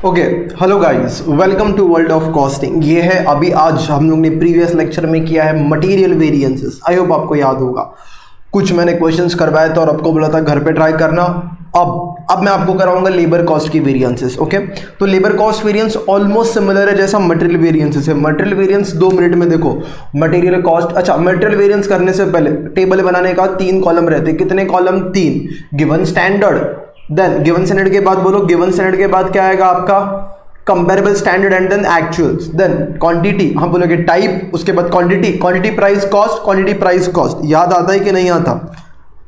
Okay, hello guys, welcome to world of costing. ये है अभी आज हम लोग ने प्रीवियस लेक्चर में किया है मटेरियल वेरिएंसेस। आई होप आपको याद होगा। कुछ मैंने क्वेश्चंस करवाए थे और आपको बोला था घर पे ट्राई करना। अब मैं आपको कराऊंगा लेबर कॉस्ट की वेरिएंसेस। ओके, तो labour cost variance almost similar है जैसा मटेरियल वेरिएंसेस है। मटेरियल वेरिएंस 2 मिनट में देखो। मटेरियल कॉस्ट, अच्छा, मटेरियल वेरिएंस करने से पहले टेबल बनाने का 3 कॉलम रहते। कितने column? 3। Given standard, then given standard के बाद बोलो, गिवन स्टैंडर्ड के बाद क्या आएगा आपका? Comparable standard and then actuals, then quantity, हम बोलोगे टाइप, उसके बाद quantity, quantity price cost, quantity price cost. याद आता है कि नहीं आता?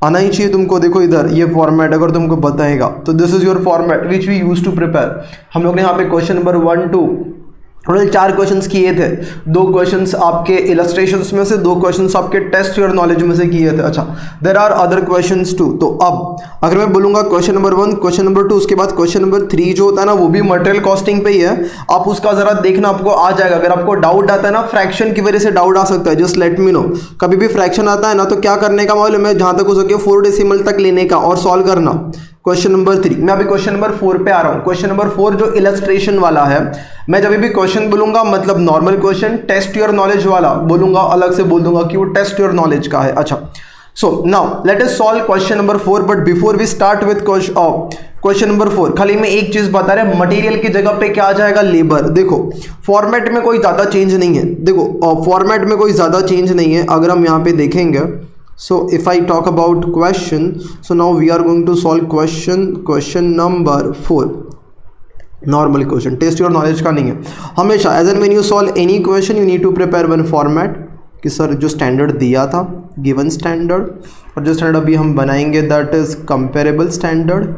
आना ही चाहिए तुमको। देखो इधर ये फॉर्मेट अगर तुमको बताएगा तो this is your format which we use to prepare. हम लोग ने यहाँ पे क्वेश्चन नंबर 1 2 टोटल 4 क्वेश्चंस किए थे। 2 क्वेश्चंस आपके इलस्ट्रेशंस में से, 2 क्वेश्चंस आपके टेस्ट योर नॉलेज में से किए थे। अच्छा, there are other questions too. तो अब अगर मैं बोलूंगा क्वेश्चन नंबर 1, क्वेश्चन नंबर 2, उसके बाद क्वेश्चन नंबर 3 जो होता है ना, वो भी मटेरियल कॉस्टिंग पे ही है। आप उसका जरा देखना, आपको आ जाएगा। अगर आपको डाउट आता है ना, फ्रैक्शन की वजह से डाउट आ सकता है, जस्ट लेट मी नो। कभी भी फ्रैक्शन आता है ना, तो क्या करने का मालूम है? जहां तक हो सके 4 डेसिमल तक लेने का और सॉल्व करना। क्वेश्चन नंबर 3, मैं अभी क्वेश्चन नंबर 4 पे आ रहा हूं। क्वेश्चन नंबर 4 जो इलस्ट्रेशन वाला है, मैं जब भी क्वेश्चन बोलूंगा मतलब normal question, test your knowledge वाला बोलूंगा, अलग से बोल दूंगा कि वो टेस्ट योर नॉलेज का है। अच्छा, so now let us solve question number 4, but before we start with question number 4, खाली मैं एक चीज बता रहा है, मटेरियल की जगह पे क्या आ जाएगा? लेबर। देखो फॉर्मेट में कोई ज्यादा चेंज नहीं है। देखो फॉर्मेट में कोई ज्यादा चेंज नहीं है। अगर हम यहाँ पे देखेंगे, so if I talk about question, so now we are going to solve question number 4, normal question, test your knowledge का नहीं है। हमेशा as and when you solve any question you need to prepare one format कि sir जो standard दिया था given standard, और जो स्टैंडर्ड अभी हम बनाएंगे that is comparable standard,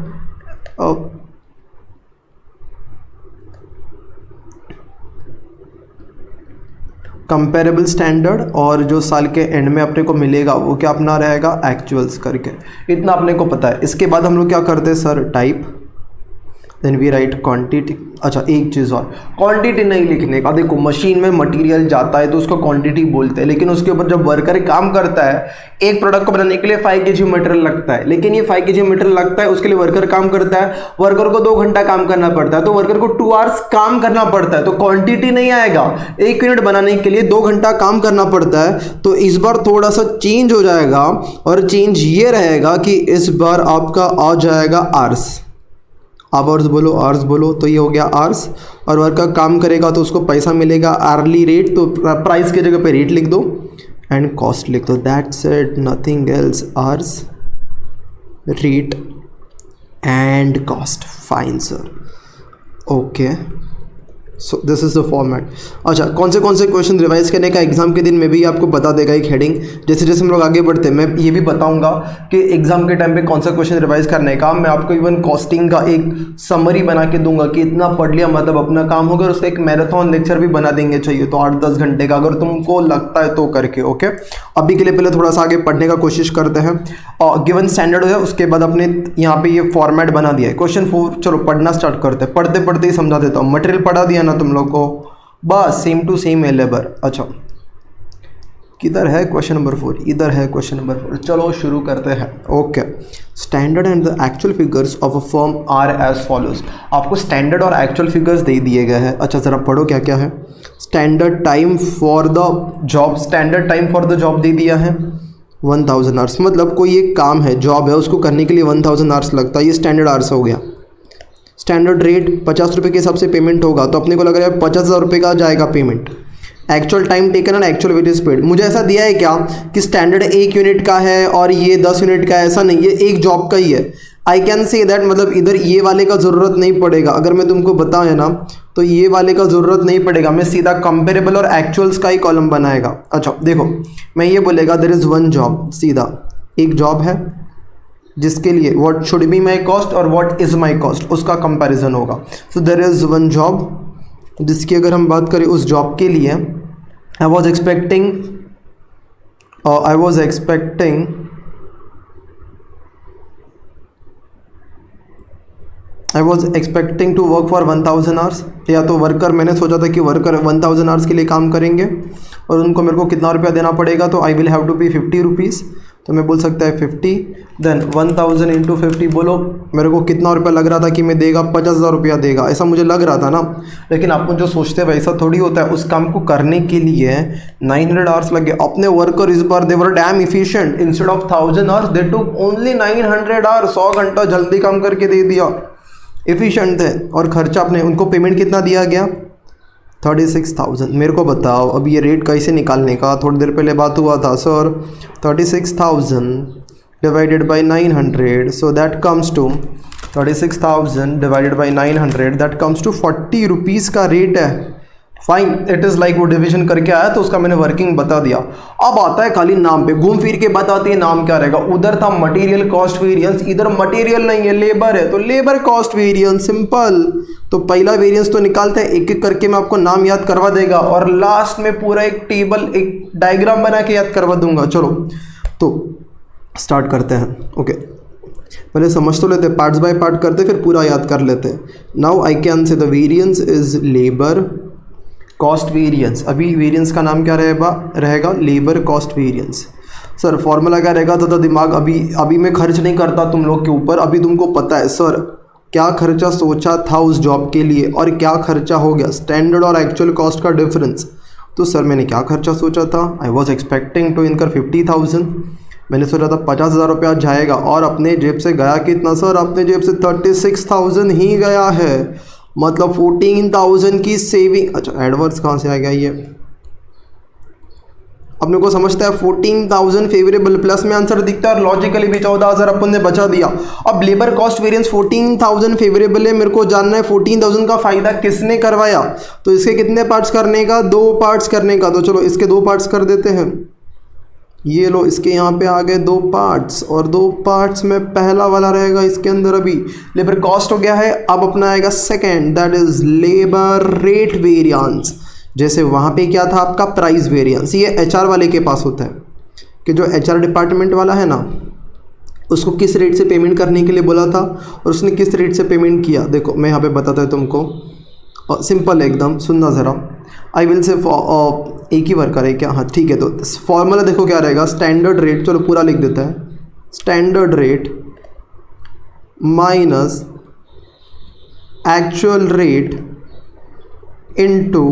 comparable standard, और जो साल के एंड में अपने को मिलेगा वो क्या अपना रहेगा? एक्चुअल्स करके। इतना अपने को पता है। इसके बाद हम लोग क्या करते हैं sir? Type, then we write quantity. अच्छा, एक चीज़ और, क्वांटिटी नहीं लिखने का। देखो मशीन में मटेरियल जाता है तो उसको क्वांटिटी बोलते हैं, लेकिन उसके ऊपर जब वर्कर काम करता है, एक प्रोडक्ट को बनाने के लिए 5 kg मटेरियल लगता है, लेकिन ये 5 kg मटेरियल लगता है, उसके लिए वर्कर काम करता है, वर्कर को 2 घंटा काम करना पड़ता है, तो वर्कर को 2 आवर्स काम करना पड़ता है, तो क्वांटिटी नहीं आएगा। 1 यूनिट बनाने के लिए 2 घंटा काम करना पड़ता है। तो इस बार थोड़ा सा चेंज हो जाएगा, और चेंज ये रहेगा कि इस बार आपका आ जाएगा आवर्स। आवर्स बोलो, आवर्स बोलो, तो ये हो गया आवर्स। और वर्कर काम करेगा तो उसको पैसा मिलेगा आर्ली रेट, तो प्राइस की जगह पे रेट लिख दो एंड कॉस्ट लिख दो। That's it, nothing else. Hours, rate and cost. Fine sir, okay, so this is the format. अच्छा, कौन से क्वेश्चन रिवाइज करने का एग्जाम के दिन में भी आपको बता देगा एक हेडिंग। जैसे जैसे हम लोग आगे बढ़ते हैं, मैं ये भी बताऊंगा कि एग्जाम के टाइम पे कौन सा क्वेश्चन रिवाइज करने का। मैं आपको इवन कॉस्टिंग का एक समरी बना के दूंगा कि इतना पढ़ लिया मतलब अपना काम होगा। उसका एक मैराथन लेक्चर भी बना देंगे, चाहिए तो 8-10 घंटे का, अगर तुमको लगता है तो करके। ओके, अभी के लिए पहले थोड़ा सा आगे पढ़ने का कोशिश करते हैं। गिवन स्टैंडर्ड है, उसके बाद अपने यहाँ पे ये फॉर्मेट बना दिया है। क्वेश्चन 4, चलो पढ़ना स्टार्ट करते हैं। पढ़ते पढ़ते ही समझा देता हूँ। मटेरियल पढ़ा दिया ना तुम लोग को, बस सेम टू सेम है लेबर। अच्छा, किधर है क्वेश्चन नंबर 4? इधर है क्वेश्चन नंबर 4। चलो शुरू करते हैं। Okay, standard and the actual figures of a firm are as follows. आपको स्टैंडर्ड और एक्चुअल फिगर्स दे दिए गए हैं। अच्छा, जरा पढ़ो क्या क्या है। Standard time for the job, standard time for the job दे दिया है 1000 आवर्स। मतलब कोई एक काम है, जॉब है, उसको करने के लिए 1000 आवर्स लगता है, ये स्टैंडर्ड आवर्स हो गया। स्टैंडर्ड रेट 50 रुपये के हिसाब से पेमेंट होगा, तो अपने को लग रहा है 50,000 रुपये का जाएगा payment. Actual time taken and actual weightage paid. मुझे ऐसा दिया है क्या कि स्टैंडर्ड 1 यूनिट का है और ये 10 यूनिट का है? ऐसा नहीं, ये एक जॉब का ही है। आई कैन से दैट, मतलब इधर ये वाले का ज़रूरत नहीं पड़ेगा। अगर मैं तुमको बताऊँ ना, तो ये वाले का ज़रूरत नहीं पड़ेगा। मैं सीधा कंपेरेबल और एक्चुअल्स का ही कॉलम बनाएगा। अच्छा देखो, मैं ये बोलेगा देयर इज़ वन जॉब, सीधा एक जॉब है जिसके लिए what should be my cost और व्हाट इज़ माई कॉस्ट, उसका कंपैरिजन होगा। So there is one job, जिसकी अगर हम बात करें उस जॉब के लिए I was expecting to work for 1000 hours. या तो वर्कर, मैंने सोचा था कि वर्कर 1000 आवर्स के लिए काम करेंगे और उनको मेरे को कितना रुपया देना पड़ेगा, तो आई विल हैव टू पे 50 रुपीज़। तो मैं बोल सकता है 50, देन 1000 इंटू 50, बोलो मेरे को कितना रुपया लग रहा था कि मैं देगा 50,000 रुपया देगा, ऐसा मुझे लग रहा था ना। लेकिन आपको जो सोचते हैं वैसा थोड़ी होता है। उस काम को करने के लिए 900 आवर्स लगे। अपने वर्कर इस बार they were damn efficient, instead of 1000 hours they took only 900 hours, 100 घंटा जल्दी काम करके दे दिया, एफिशिएंट थे। और खर्चा अपने उनको पेमेंट कितना दिया गया, 36,000। मेरे को बताओ अब ये रेट कैसे निकालने का, थोड़ी देर पहले बात हुआ था sir 36,000 divided by 900, so that comes to 36,000 divided by 900, that comes to 40 rupees का रेट है। फाइन, इट इज़ लाइक वो डिवीजन करके आया तो उसका मैंने वर्किंग बता दिया। अब आता है खाली नाम पे, घूम फिर के बताते हैं नाम क्या रहेगा। उधर था मटेरियल कॉस्ट वेरिएंस, इधर मटेरियल नहीं है लेबर है, तो लेबर कॉस्ट वेरिएंस, सिंपल। तो पहला वेरिएंस तो निकालते हैं, एक एक करके मैं आपको नाम याद करवा देगा और लास्ट में पूरा एक टेबल, एक डायग्राम बना के याद करवा दूंगा। चलो तो स्टार्ट करते हैं। ओके, पहले समझ तो लेते हैं, पार्ट्स बाय पार्ट करते फिर पूरा याद कर लेते हैं। नाउ आई कैन से the variance is labour cost variance. अभी वेरिएंस का नाम क्या रहेगा labour cost variance. Sir formula क्या रहेगा, तो दिमाग अभी मैं खर्च नहीं करता तुम लोग के ऊपर, अभी तुमको पता है सर क्या खर्चा सोचा था उस जॉब के लिए और क्या खर्चा हो गया, स्टैंडर्ड और एक्चुअल कॉस्ट का डिफरेंस। तो सर मैंने क्या खर्चा सोचा था, आई वॉज एक्सपेक्टिंग टू इनकर 50,000, मैंने सोचा था 50,000 रुपया जाएगा और अपने जेब से गया कितना सर, अपने जेब से 36,000 ही गया है, मतलब 14,000 की सेविंग। अच्छा एडवर्स कहाँ से आ गया ये, अपने को समझता है 14,000 फेवरेबल, प्लस में आंसर दिखता है और लॉजिकली भी 14,000 अपन ने बचा दिया। अब लेबर कॉस्ट वेरिएंस 14,000 फेवरेबल है, मेरे को जानना है 14,000 का फायदा किसने करवाया। तो इसके कितने पार्ट्स करने का, 2 पार्ट्स करने का। तो चलो इसके 2 पार्ट्स कर देते हैं। ये लो इसके यहाँ पे आ गए 2 पार्ट्स और 2 पार्ट्स में पहला वाला रहेगा इसके अंदर अभी लेबर कॉस्ट हो गया है। अब अपना आएगा second, that is labour rate variance. जैसे वहाँ पे क्या था आपका प्राइस वेरिएंस, ये एचआर वाले के पास होता है कि जो एचआर डिपार्टमेंट वाला है ना, उसको किस रेट से पेमेंट करने के लिए बोला था और उसने किस रेट से पेमेंट किया। देखो मैं यहाँ पे बताता हूँ तुमको, सिंपल एकदम, सुनना ज़रा। आई विल से एक ही वर्कर है क्या, हाँ ठीक है। तो फॉर्मूला देखो क्या रहेगा, स्टैंडर्ड रेट, चलो पूरा लिख देता है, standard rate minus actual rate into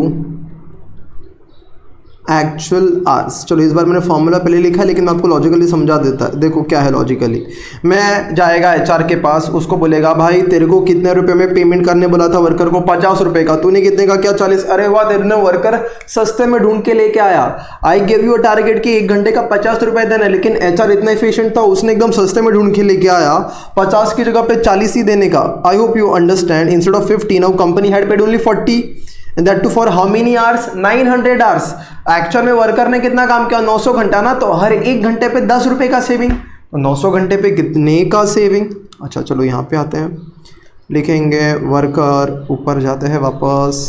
actual hours. चलो इस बार मैंने फॉर्मूला पहले लिखा है लेकिन मैं आपको लॉजिकली समझा देता है। देखो क्या है लॉजिकली, मैं जाएगा एचआर के पास, उसको बोलेगा भाई तेरे को कितने रुपए में पेमेंट करने बोला था वर्कर को, 50 रुपए का, तूने कितने का क्या 40। अरे वाह, तेरे वर्कर सस्ते में ढूंढ के लेके आया। I give you a target कि 1 घंटे का 50 रुपए देना है, लेकिन एचआर इतना एफिशिएंट था, उसने एकदम सस्ते में ढूंढ के लेके आया, 50 की जगह पे 40 ही देने का। आई hope you understand, instead of 50 now company had paid only 40 and that too for how many hours, 900 hours। Actual में वर्कर ने कितना काम किया, 900 घंटा ना, तो हर 1 घंटे पे 10 रुपए का सेविंग, तो 900 घंटे पे कितने का सेविंग। अच्छा चलो यहाँ पे आते हैं, लिखेंगे वर्कर, ऊपर जाते हैं वापस,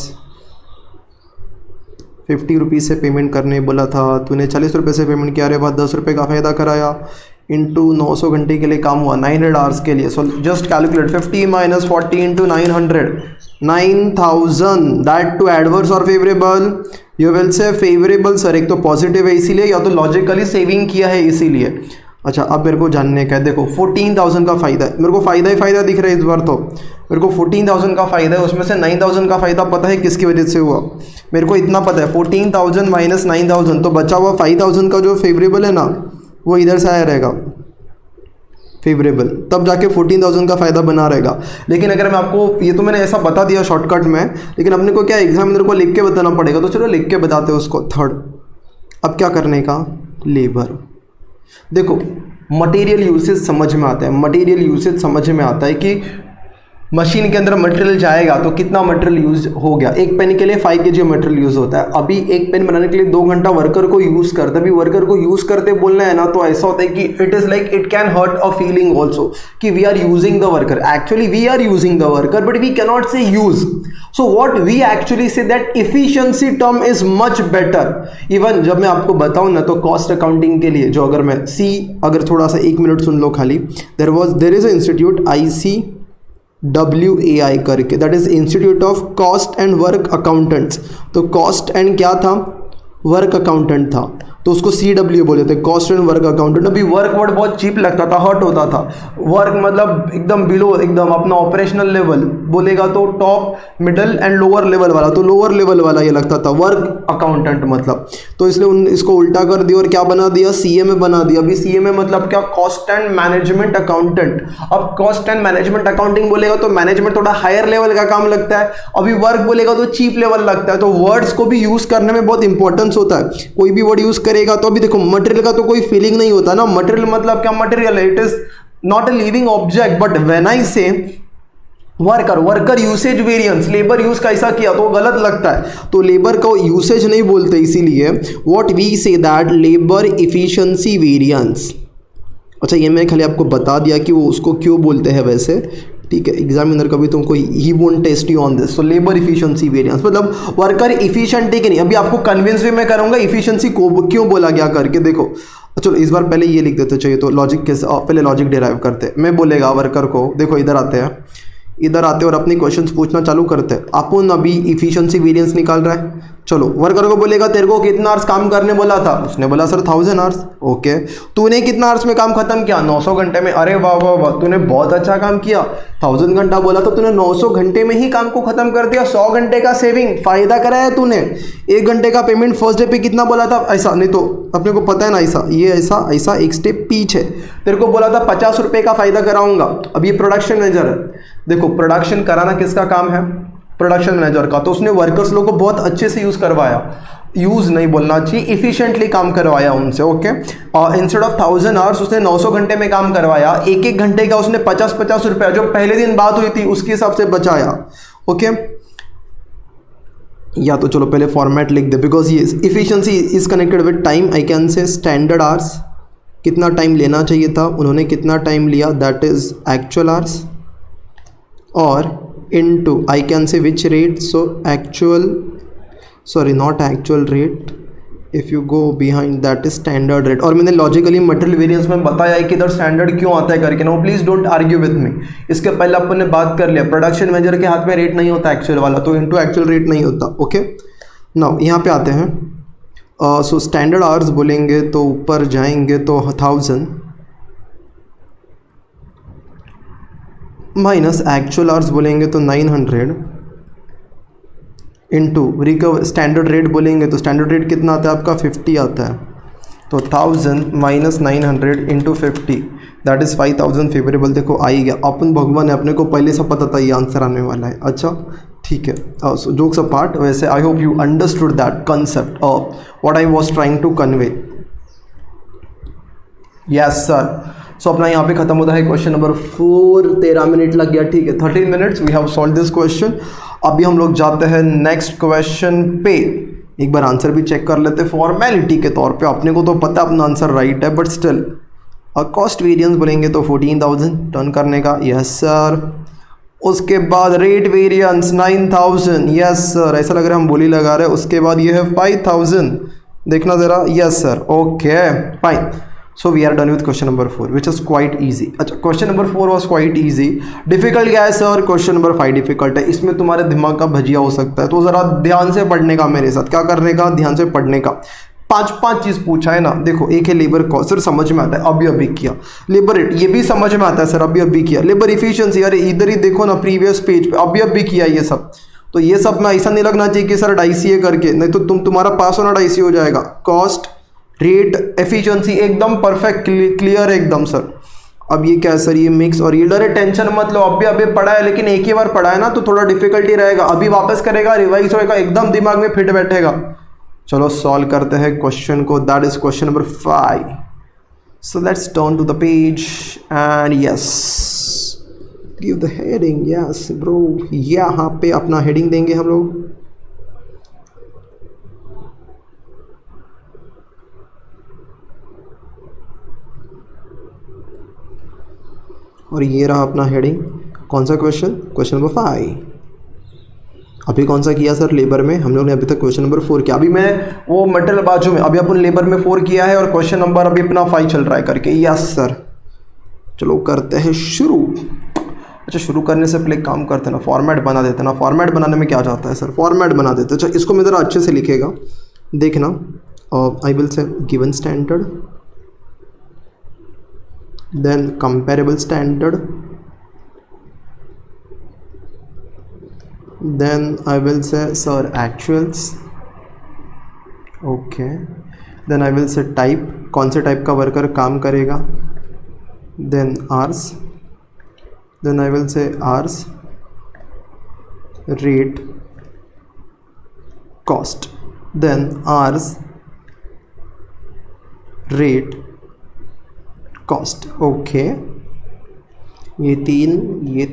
50 रुपीज़ से पेमेंट करने बोला था, तूने 40 रुपये से पेमेंट किया, अरे बाद 10 रुपये का फ़ायदा कराया, इंटू 900 घंटे के लिए काम हुआ, 900 आवर्स के लिए। So just calculate 50 minus 40 into 900, 9,000, that to adverse और favourable. You will say favourable sir, एक तो पॉजिटिव है इसीलिए, या तो लॉजिकली सेविंग किया है इसीलिए। अच्छा अब मेरे को जानने का है, देखो 14,000 का फ़ायदा है, मेरे को फ़ायदा ही फ़ायदा दिख रहा है इस बार। तो मेरे को 14,000 का फ़ायदा है, उसमें से 9,000 का फ़ायदा पता है किसकी वजह से हुआ, मेरे को इतना पता है 14,000 माइनस 9,000, तो बचा हुआ 5,000 का जो फेवरेबल है ना, वो इधर से आया रहेगा फेवरेबल, तब जाके 14,000 का फ़ायदा बना रहेगा। लेकिन अगर मैं आपको, ये तो मैंने ऐसा बता दिया शॉर्टकट में, लेकिन अपने को क्या एग्जामिनर को लिख के बताना पड़ेगा, तो चलो लिख के बताते हैं उसको। थर्ड, अब क्या करने का, लेबर। देखो मटेरियल यूसेज समझ में आता है, मटेरियल यूसेज समझ में आता है कि मशीन के अंदर मटेरियल जाएगा तो कितना मटेरियल यूज हो गया। एक पेन के लिए 5 kg मटेरियल यूज होता है। अभी एक पेन बनाने के लिए 2 घंटा वर्कर को यूज करते, अभी वर्कर को यूज करते बोलना है ना, तो ऐसा होता है कि it is like it can hurt a feeling also कि we are using the worker. Actually we are using the worker but we cannot say use. So what we actually say that efficiency term is much better. Even जब मैं आपको बताऊं ना, तो cost accounting के लिए जो, अगर मैं अगर थोड़ा सा 1 मिनट सुन लो खाली, there is a institute ICWAI करके, that is institute of cost and work accountants. तो कॉस्ट एंड क्या था, वर्क अकाउंटेंट था। तो उसको CW बोले थे, कॉस्ट एंड वर्क अकाउंटेंट। अभी वर्क वर्ड बहुत चीप लगता था, हर्ट होता था। वर्क मतलब एकदम बिलो, एकदम अपना ऑपरेशनल लेवल बोलेगा तो top, middle and lower level वाला, तो लोअर लेवल वाला ये लगता था वर्क अकाउंटेंट मतलब। तो इसलिए इसको उल्टा कर दिया और क्या बना दिया, CMA बना दिया। अभी CMA मतलब क्या, कॉस्ट एंड मैनेजमेंट अकाउंटेंट। अब कॉस्ट एंड मैनेजमेंट अकाउंटिंग बोलेगा तो मैनेजमेंट थोड़ा हायर लेवल का काम लगता है, अभी वर्क बोलेगा तो चीप लेवल लगता है। तो वर्ड्स को भी यूज करने में बहुत इंपॉर्टेंस होता है। कोई भी वर्ड यूज करेगा तो अभी देखो मटेरियल का तो कोई फीलिंग नहीं होता ना। मटेरियल मतलब क्या, मटेरियल है, it is not a living object. But when I say worker usage variance, labour use कैसा किया तो गलत लगता है, तो लेबर को यूसेज नहीं बोलते। इसीलिए what we say that labour efficiency variance. अच्छा, ये मैंने खाली आपको बता दिया कि वो उसको क्यों बोलते हैं वैसे, ठीक है। एग्जामिनर कभी तुमको he won't test you on this. So labour efficiency variance मतलब वर्कर इफिशिएंट है कि नहीं। अभी आपको कन्विंस भी मैं करूंगा इफिशिएंसी को क्यों बोला गया करके। देखो चलो इस बार पहले ये लिख देते चाहिए, तो लॉजिक के पहले लॉजिक डिराइव करते। मैं बोलेगा वर्कर को, देखो इधर आते और अपनी क्वेश्चंस पूछना चालू करते। अपन अभी इफिशिएंसी वेरिएंस निकाल रहा है। चलो वर्कर को बोलेगा तेरे को कितना आवर्स काम करने बोला था, उसने बोला सर 1000 आवर्स। ओके, तूने कितना आवर्स में काम खत्म किया, 900 घंटे में। अरे वाह वाह वाह, तूने बहुत अच्छा काम किया। 1000 घंटा बोला तो तूने 900 घंटे में ही काम को खत्म कर दिया। 100 घंटे का सेविंग फायदा कराया तूने। 1 घंटे का पेमेंट फर्स्ट डे पे कितना बोला था, ऐसा नहीं तो अपने को पता है ना, ऐसा ये ऐसा एक स्टेप पीछे तेरे को बोला था 50 रुपये का फायदा कराऊंगा। अब ये प्रोडक्शन मैनेजर है, देखो प्रोडक्शन कराना किसका काम है, प्रोडक्शन मैनेजर का। तो उसने वर्कर्स लोगों को बहुत अच्छे से यूज करवाया, यूज नहीं बोलना चाहिए, इफिशिएंटली काम करवाया उनसे। ओके, इंस्टेड ऑफ 1000 आवर्स उसने 900 घंटे में काम करवाया। एक घंटे का उसने 50 रुपया जो पहले दिन बात हुई थी उसके हिसाब से बचाया। ओके, या तो चलो पहले फॉर्मेट लिख दे, बिकॉज ये efficiency is connected with time. I can से स्टैंडर्ड आवर्स, कितना टाइम लेना चाहिए था, उन्होंने कितना टाइम लिया, दैट इज एक्चुअल आवर्स। और into I can say which rate, so actual, sorry not actual rate, if you go behind that is standard rate। और मैंने लॉजिकली मटेरियल वेरिएंस में बताया है कि इधर स्टैंडर्ड क्यों आता है करके ना, please don't argue with me. इसके पहले अपन ने बात कर लिया, प्रोडक्शन मैनेजर के हाथ में रेट नहीं होता एक्चुअल वाला, तो इनटू एक्चुअल रेट नहीं होता। ओके, नाउ यहाँ पे आते हैं। सो स्टैंडर्ड आवर्स बोलेंगे तो ऊपर जाएंगे तो 1000 माइनस एक्चुअल आवर्स बोलेंगे तो 900 इंटू रिकवर स्टैंडर्ड रेट बोलेंगे तो स्टैंडर्ड रेट कितना आता है आपका 50 आता है। तो 1000 minus 900 into 50 that is 5000 favourable. देखो आ ही गया, अपन भगवान है, अपने को पहले से पता था ये आंसर आने वाला है। अच्छा ठीक है, सो जोक्स अपार्ट, वैसे I hope you understood that concept of what I was trying to convey. Yes sir. So अपना यहाँ पे खत्म होता है क्वेश्चन नंबर 4। 13 मिनट लग गया, ठीक है, 13 minutes we have solve this question. अभी हम लोग जाते हैं नेक्स्ट क्वेश्चन पे। एक बार आंसर भी चेक कर लेते फॉर्मेलिटी के तौर पे। अपने को तो पता अपना आंसर राइट है, बट स्टिल कॉस्ट वेरिएंस बोलेंगे तो 14000 टर्न करने का, यस सर। उसके बाद रेट वेरिएंस 9000, यस सर। ऐसा लग रहा है हम बोली लगा रहे हैं। उसके बाद ये है 5000, देखना ज़रा, yes sir. Okay fine, so we are done with question number 4 which is quite easy। अच्छा, question number 4 was quite easy। difficult क्या है सर, question number 5 difficult है। इसमें तुम्हारे दिमाग का भजिया हो सकता है, तो ज़रा ध्यान से पढ़ने का, मेरे साथ क्या करने का, ध्यान से पढ़ने का। 5 चीज़ पूछा है ना। देखो एक है लेबर कॉस्ट, सर समझ में आता है, अभी किया। लेबर रेट, ये भी समझ में आता है सर, अभी किया। लेबर इफिशियंसी, अरे इधर ही देखो ना प्रीवियस पेज पे, अभी किया ये सब। तो ये सब में ऐसा नहीं लगना चाहिए कि सर डाइसीए करके, नहीं तो तुम्हारा पास होना डाइसी हो जाएगा। कॉस्ट, रेट, एफिशिएंसी एकदम परफेक्ट क्लियर एकदम सर। अब ये क्या है सर, ये मिक्स और यील्ड। अरे टेंशन मत लो, अभी पढ़ा है, लेकिन एक ही बार पढ़ा है ना तो थोड़ा डिफिकल्टी रहेगा। अभी वापस करेगा, रिवाइज होएगा, एकदम दिमाग में फिट बैठेगा। चलो सॉल्व करते हैं क्वेश्चन को, that is question number 5। So let's turn to the page and yes give the heading. Yes bro, यहाँ पे अपना हेडिंग देंगे हम लोग। और ये रहा अपना हेडिंग। कौन सा क्वेश्चन, क्वेश्चन नंबर 5। अभी कौन सा किया सर, लेबर में हम लोग ने अभी तक क्वेश्चन नंबर 4 किया। अभी मैं वो मटेरियल बाजू में, अभी अपन लेबर में 4 किया है और क्वेश्चन नंबर अभी अपना 5 चल रहा है करके। यस सर, चलो करते हैं शुरू। अच्छा, शुरू करने से पहले काम करते हैं ना, फॉर्मेट बना देते हैं ना। फॉर्मेट बनाने में क्या जाता है सर, फॉर्मेट बना देते हैं। अच्छा, इसको मैं ज़रा अच्छे से लिखेगा, देखना। I will say given standard, then comparable standard, then I will say sir actuals, okay, then I will say type, कौन से टाइप का वर्कर काम करेगा, then hours, then I will say hours, rate, cost, then hours, rate, cost, okay, ये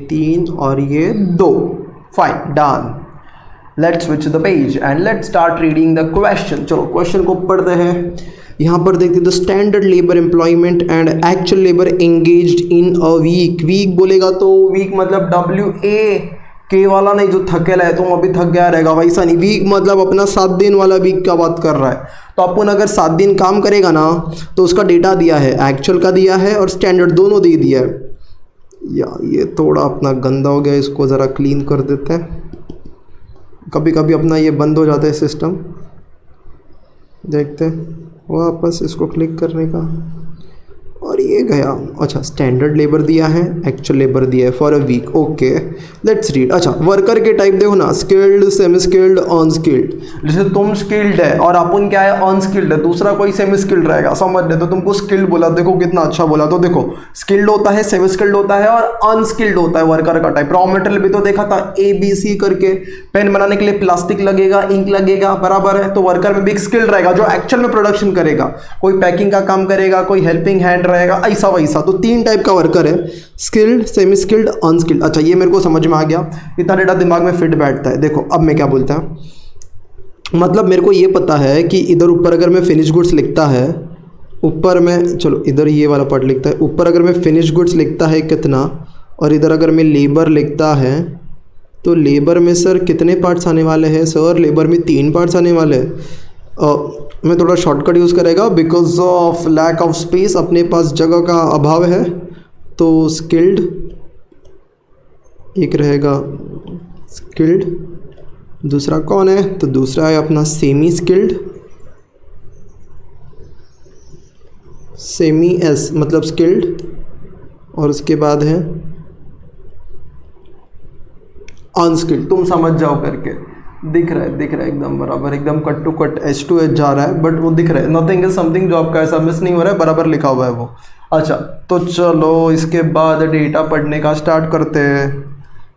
तीन और ये 2, fine, done. Let's switch the page and let's start reading the question. चलो क्वेश्चन को पढ़ते हैं। यहाँ पर देखते the standard labour employment and actual labour engaged in a week. Week बोलेगा तो वीक मतलब WAK वाला नहीं, जो थकेला है तुम अभी थक गया रहेगा वैसा नहीं। वीक मतलब अपना 7 दिन वाला वीक का बात कर रहा है। तो अपन अगर 7 दिन काम करेगा ना तो उसका डेटा दिया है, एक्चुअल का दिया है और स्टैंडर्ड दोनों दे दिया है। या ये थोड़ा अपना गंदा हो गया, इसको ज़रा क्लीन कर देते हैं। कभी कभी अपना ये बंद हो जाता है सिस्टम। देखते हैं वापस इसको क्लिक करने का, और ये गया। अच्छा, स्टैंडर्ड लेबर दिया है, एक्चुअल लेबर दिया है for a week, okay let's read. अच्छा, वर्कर के टाइप देखो ना, स्किल्ड, सेमी स्किल्ड, अनस्किल्ड। जैसे तुम स्किल्ड है और अपन क्या है, अनस्किल्ड है, दूसरा कोई सेमी स्किल्ड रहेगा, समझ ले। तो तुमको स्किल्ड बोला, देखो कितना अच्छा बोला। तो देखो स्किल्ड होता है, सेमी स्किल्ड होता है और अनस्किल्ड होता है वर्कर का टाइप। रॉ मटेरियल भी तो देखा था ABC करके, पेन बनाने के लिए प्लास्टिक लगेगा, इंक लगेगा, बराबर है। तो वर्कर में भी स्किल्ड रहेगा जो एक्चुअल में प्रोडक्शन करेगा, कोई पैकिंग का काम करेगा, कोई हेल्पिंग हैंड रहेगा, ऐसा वैसा। तो 3 टाइप का वर्कर है, स्किल्ड, सेमी स्किल्ड, अनस्किल्ड। अच्छा, ये मेरे को समझ में आ गया, इतना डेटा दिमाग में फिट बैठता है। देखो अब मैं क्या बोलता हूँ, मतलब मेरे को ये पता है कि इधर ऊपर अगर मैं फिनिश गुड्स लिखता है, ऊपर में, चलो इधर ये वाला पार्ट लिखता है, ऊपर अगर मैं फिनिश गुड्स लिखता है कितना, और इधर अगर मैं लेबर लिखता है, तो लेबर में सर कितने पार्ट्स आने वाले हैं? सर लेबर में 3 पार्ट्स आने वाले हैं। मैं थोड़ा शॉर्टकट यूज़ करेगा, because of lack of space, अपने पास जगह का अभाव है। तो स्किल्ड एक रहेगा, स्किल्ड, दूसरा कौन है? तो दूसरा है अपना सेमी स्किल्ड, सेमी एस मतलब स्किल्ड, और उसके बाद है अनस्किल्ड। तुम समझ जाओ करके, दिख रहा है एकदम बराबर, एकदम कट टू कट H2H जा रहा है, बट वो दिख रहा है। नथिंग इज समथिंग, जो आपका ऐसा मिस नहीं हो रहा है, बराबर लिखा हुआ है वो। अच्छा, तो चलो इसके बाद डेटा पढ़ने का स्टार्ट करते हैं।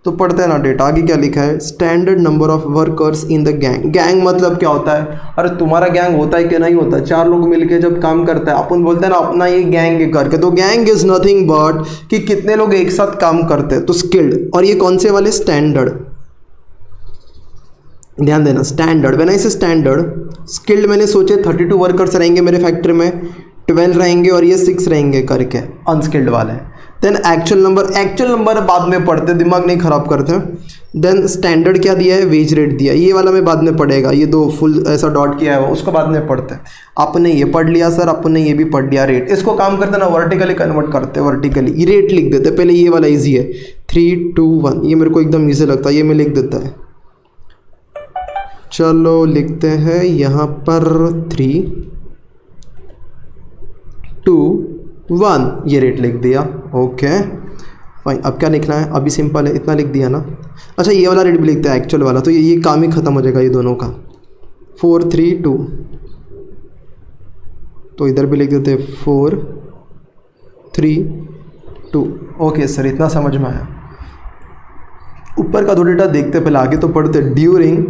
तो पढ़ते हैं ना डेटा। आगे क्या लिखा है? Standard number of workers in the gang. Gang मतलब क्या होता है? अरे तुम्हारा गैंग होता है कि नहीं होता? 4 लोग मिलके जब काम करता है, अपन बोलते हैं ना अपना ये गैंग है करके। तो गैंग इज नथिंग बट कि कितने लोग एक साथ काम करते हैं। तो स्किल्ड, और ये कौन से वाले? स्टैंडर्ड। ध्यान देना, स्टैंडर्ड। व्हेन आई से स्टैंडर्ड, स्किल्ड मैंने सोचे 32 वर्कर्स रहेंगे मेरे फैक्ट्री में, 12 रहेंगे और ये 6 रहेंगे करके, अनस्किल्ड वाले। देन एक्चुअल नंबर बाद में पढ़ते, दिमाग नहीं खराब करते। देन स्टैंडर्ड क्या दिया है? वेज रेट दिया। ये वाला में बाद में पढ़ेगा, ये 2 फुल ऐसा डॉट किया है वो, उसको बाद में पढ़ते हैं। आपने ये पढ़ लिया सर, आपने ये भी पढ़ लिया। रेट, इसको काम करते ना वर्टिकली कन्वर्ट करते, वर्टिकली ये रेट लिख देते। पहले ये वाला ईजी है, 3 2 1, ये मेरे को एकदम ईजी लगता है, ये मैं लिख देता है। चलो लिखते हैं यहाँ पर 3 2 1, ये रेट लिख दिया। ओके फाइन, अब क्या लिखना है? अभी सिंपल है, इतना लिख दिया ना। अच्छा, ये वाला रेट भी लिखते हैं, एक्चुअल वाला। तो ये काम ही ख़त्म हो जाएगा ये दोनों का। 4 3 2, तो इधर भी लिख देते हैं 4 3 2। ओके सर, इतना समझ में आया। ऊपर का दो डेटा देखते, पहले आगे तो पढ़ते। During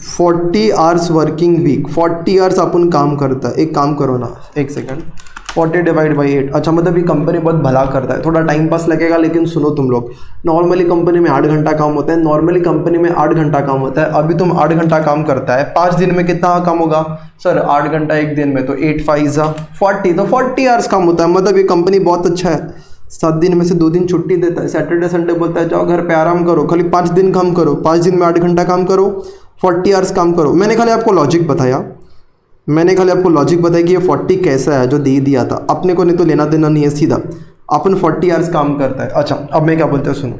40 hours working week, 40 hours अपन काम करता है। एक काम करो ना, एक सेकंड, 40 डिवाइड बाई 8। अच्छा, मतलब ये कंपनी बहुत भला करता है। थोड़ा टाइम पास लगेगा, लेकिन सुनो तुम लोग, नॉर्मली कंपनी में 8 घंटा काम होता है। नॉर्मली कंपनी में 8 घंटा काम होता है। अभी तुम 8 घंटा काम करता है, 5 दिन में कितना काम होगा? सर 8 घंटा एक दिन में, तो 8 5 40, तो 40 आवर्स काम होता है। मतलब ये कंपनी बहुत अच्छा है। 7 दिन में से 2 दिन छुट्टी देता है, सैटरडे संडे बोलता है जाओ घर पे आराम करो, खाली 5 दिन काम करो। 5 दिन में 8 घंटा काम करो, 40 आवर्स काम करो। मैंने खाली आपको लॉजिक बताया कि ये 40 कैसा है जो दे दिया था। अपने को नहीं तो लेना देना नहीं है, सीधा अपन 40 आवर्स काम करता है। अच्छा, अब मैं क्या बोलता हूँ सुनो,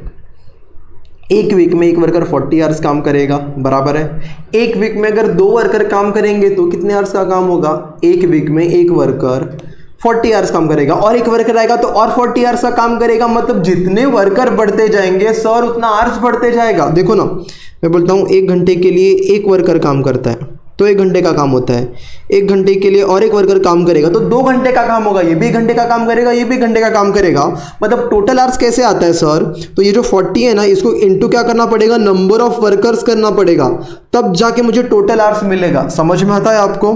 एक वीक में एक वर्कर 40 आवर्स काम करेगा, बराबर है। एक वीक में अगर 2 वर्कर काम करेंगे तो कितने आवर्स का काम होगा? एक वीक में एक वर्कर 40 आवर्स काम करेगा, और एक वर्कर आएगा तो और 40 आवर्स का काम करेगा। मतलब जितने वर्कर बढ़ते जाएंगे सर उतना आवर्स बढ़ते जाएगा। देखो ना, मैं बोलता हूँ 1 घंटे के लिए एक वर्कर काम करता है तो 1 घंटे का काम होता है। 1 घंटे के लिए और एक वर्कर काम करेगा तो 2 घंटे का काम होगा। ये भी 1 घंटे का काम करेगा, ये भी 1 घंटे का काम करेगा। मतलब टोटल आवर्स कैसे आता है सर? तो ये जो 40 है ना, इसको इनटू क्या करना पड़ेगा? नंबर ऑफ वर्कर्स करना पड़ेगा, तब जाके मुझे टोटल आवर्स मिलेगा। समझ में आता है आपको?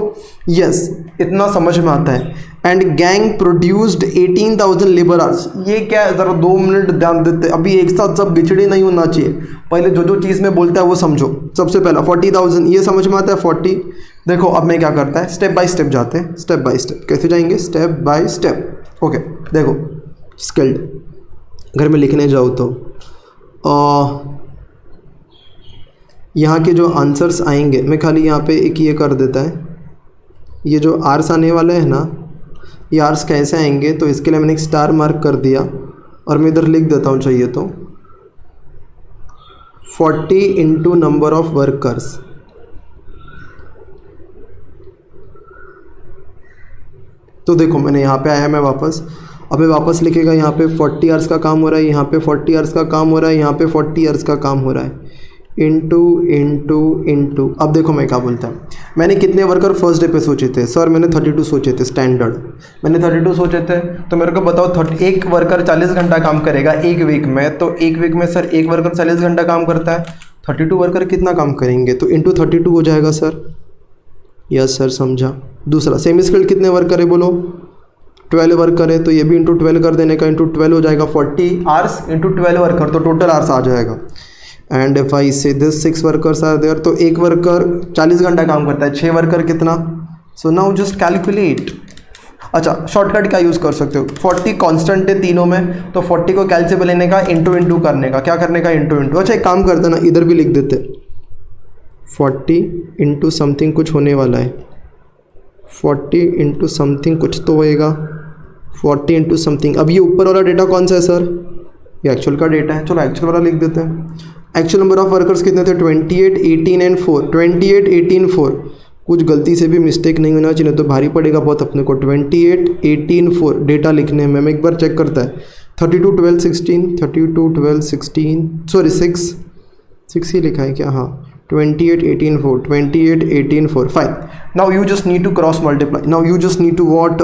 यस, इतना समझ में आता है। And gang produced 18,000 labour hours. ये क्या है, ज़रा 2 मिनट ध्यान देते। अभी एक साथ सब बिछड़ी नहीं होना चाहिए, पहले जो जो चीज़ में बोलता है वो समझो। सबसे पहला 40,000, ये समझ में आता है 40। देखो अब मैं क्या करता है, स्टेप बाय स्टेप जाते हैं। स्टेप बाय स्टेप कैसे जाएंगे? Step by step. ओके, देखो स्किल्ड, अगर मैं लिखने जाऊँ तो यहाँ के जो आंसर्स आएंगे, मैं खाली यहाँ पे एक ये कर देता है। ये जो आर्स आने वाले हैं ना, ये आर्स कैसे आएंगे? तो इसके लिए मैंने एक स्टार मार्क कर दिया और मैं इधर लिख देता हूँ चाहिए तो 40 इंटू नंबर ऑफ वर्कर्स। तो देखो मैंने यहाँ पे आया, मैं वापस, अब मैं वापस लिखेगा यहाँ पे 40 आवर्स का काम हो रहा है, यहाँ पे 40 आवर्स का काम हो रहा है, यहाँ पे 40 आवर्स का काम हो रहा है, इंटू इंटू इंटू। अब देखो मैं क्या बोलता हूँ, मैंने कितने वर्कर फर्स्ट डे पे सोचे थे? सर मैंने 32 सोचे थे, स्टैंडर्ड मैंने 32 सोचे थे। तो मेरे को बताओ, एक वर्कर 40 घंटा काम करेगा एक वीक में, तो एक वीक में सर एक वर्कर 40 घंटा काम करता है, 32 वर्कर कितना काम करेंगे? तो इंटू 32 हो जाएगा सर। यस सर, समझा। दूसरा, सेमी स्किल्ड कितने वर्कर है बोलो? 12 वर्कर है, तो ये भी इंटू 12 कर देने का, इंटू 12 हो जाएगा 40 आवर्स इंटू 12 वर्कर, तो टोटल आवर्स आ जाएगा। एंड इफ आई से दिस 6 वर्कर्स आर देयर, तो एक वर्कर 40 घंटा काम करता है, 6 वर्कर कितना? So now just calculate. अच्छा, शॉर्टकट क्या यूज़ कर सकते हो? 40 कांस्टेंट है तीनों में, तो 40 को कैलसिबल लेने का, इंटू इंटू करने का। क्या करने का? Into into. अच्छा एक काम करते ना, इधर भी लिख देते 40 इंटू समथिंग कुछ होने वाला है, 40 इंटू समथिंग कुछ तो होएगा, 40 इंटू समथिंग। अब ये ऊपर वाला डेटा कौन सा है सर? ये एक्चुअल का डेटा है। चलो एक्चुअल वाला लिख देते हैं। एक्चुअल नंबर ऑफ वर्कर्स कितने थे? 28, 18 एंड 4। 28, 18, 4। कुछ गलती से भी मिस्टेक नहीं होना चाहिए, तो भारी पड़ेगा बहुत अपने को। 28, 18, 4 डेटा लिखने में। मैं एक बार चेक करता है, 32, 12, 16, 32, 12, 16, सॉरी 6 ही लिखा है क्या? हाँ, 28, 18, 4, 28, 18, 4, fine. Now you just need to cross multiply. Now you just need to what?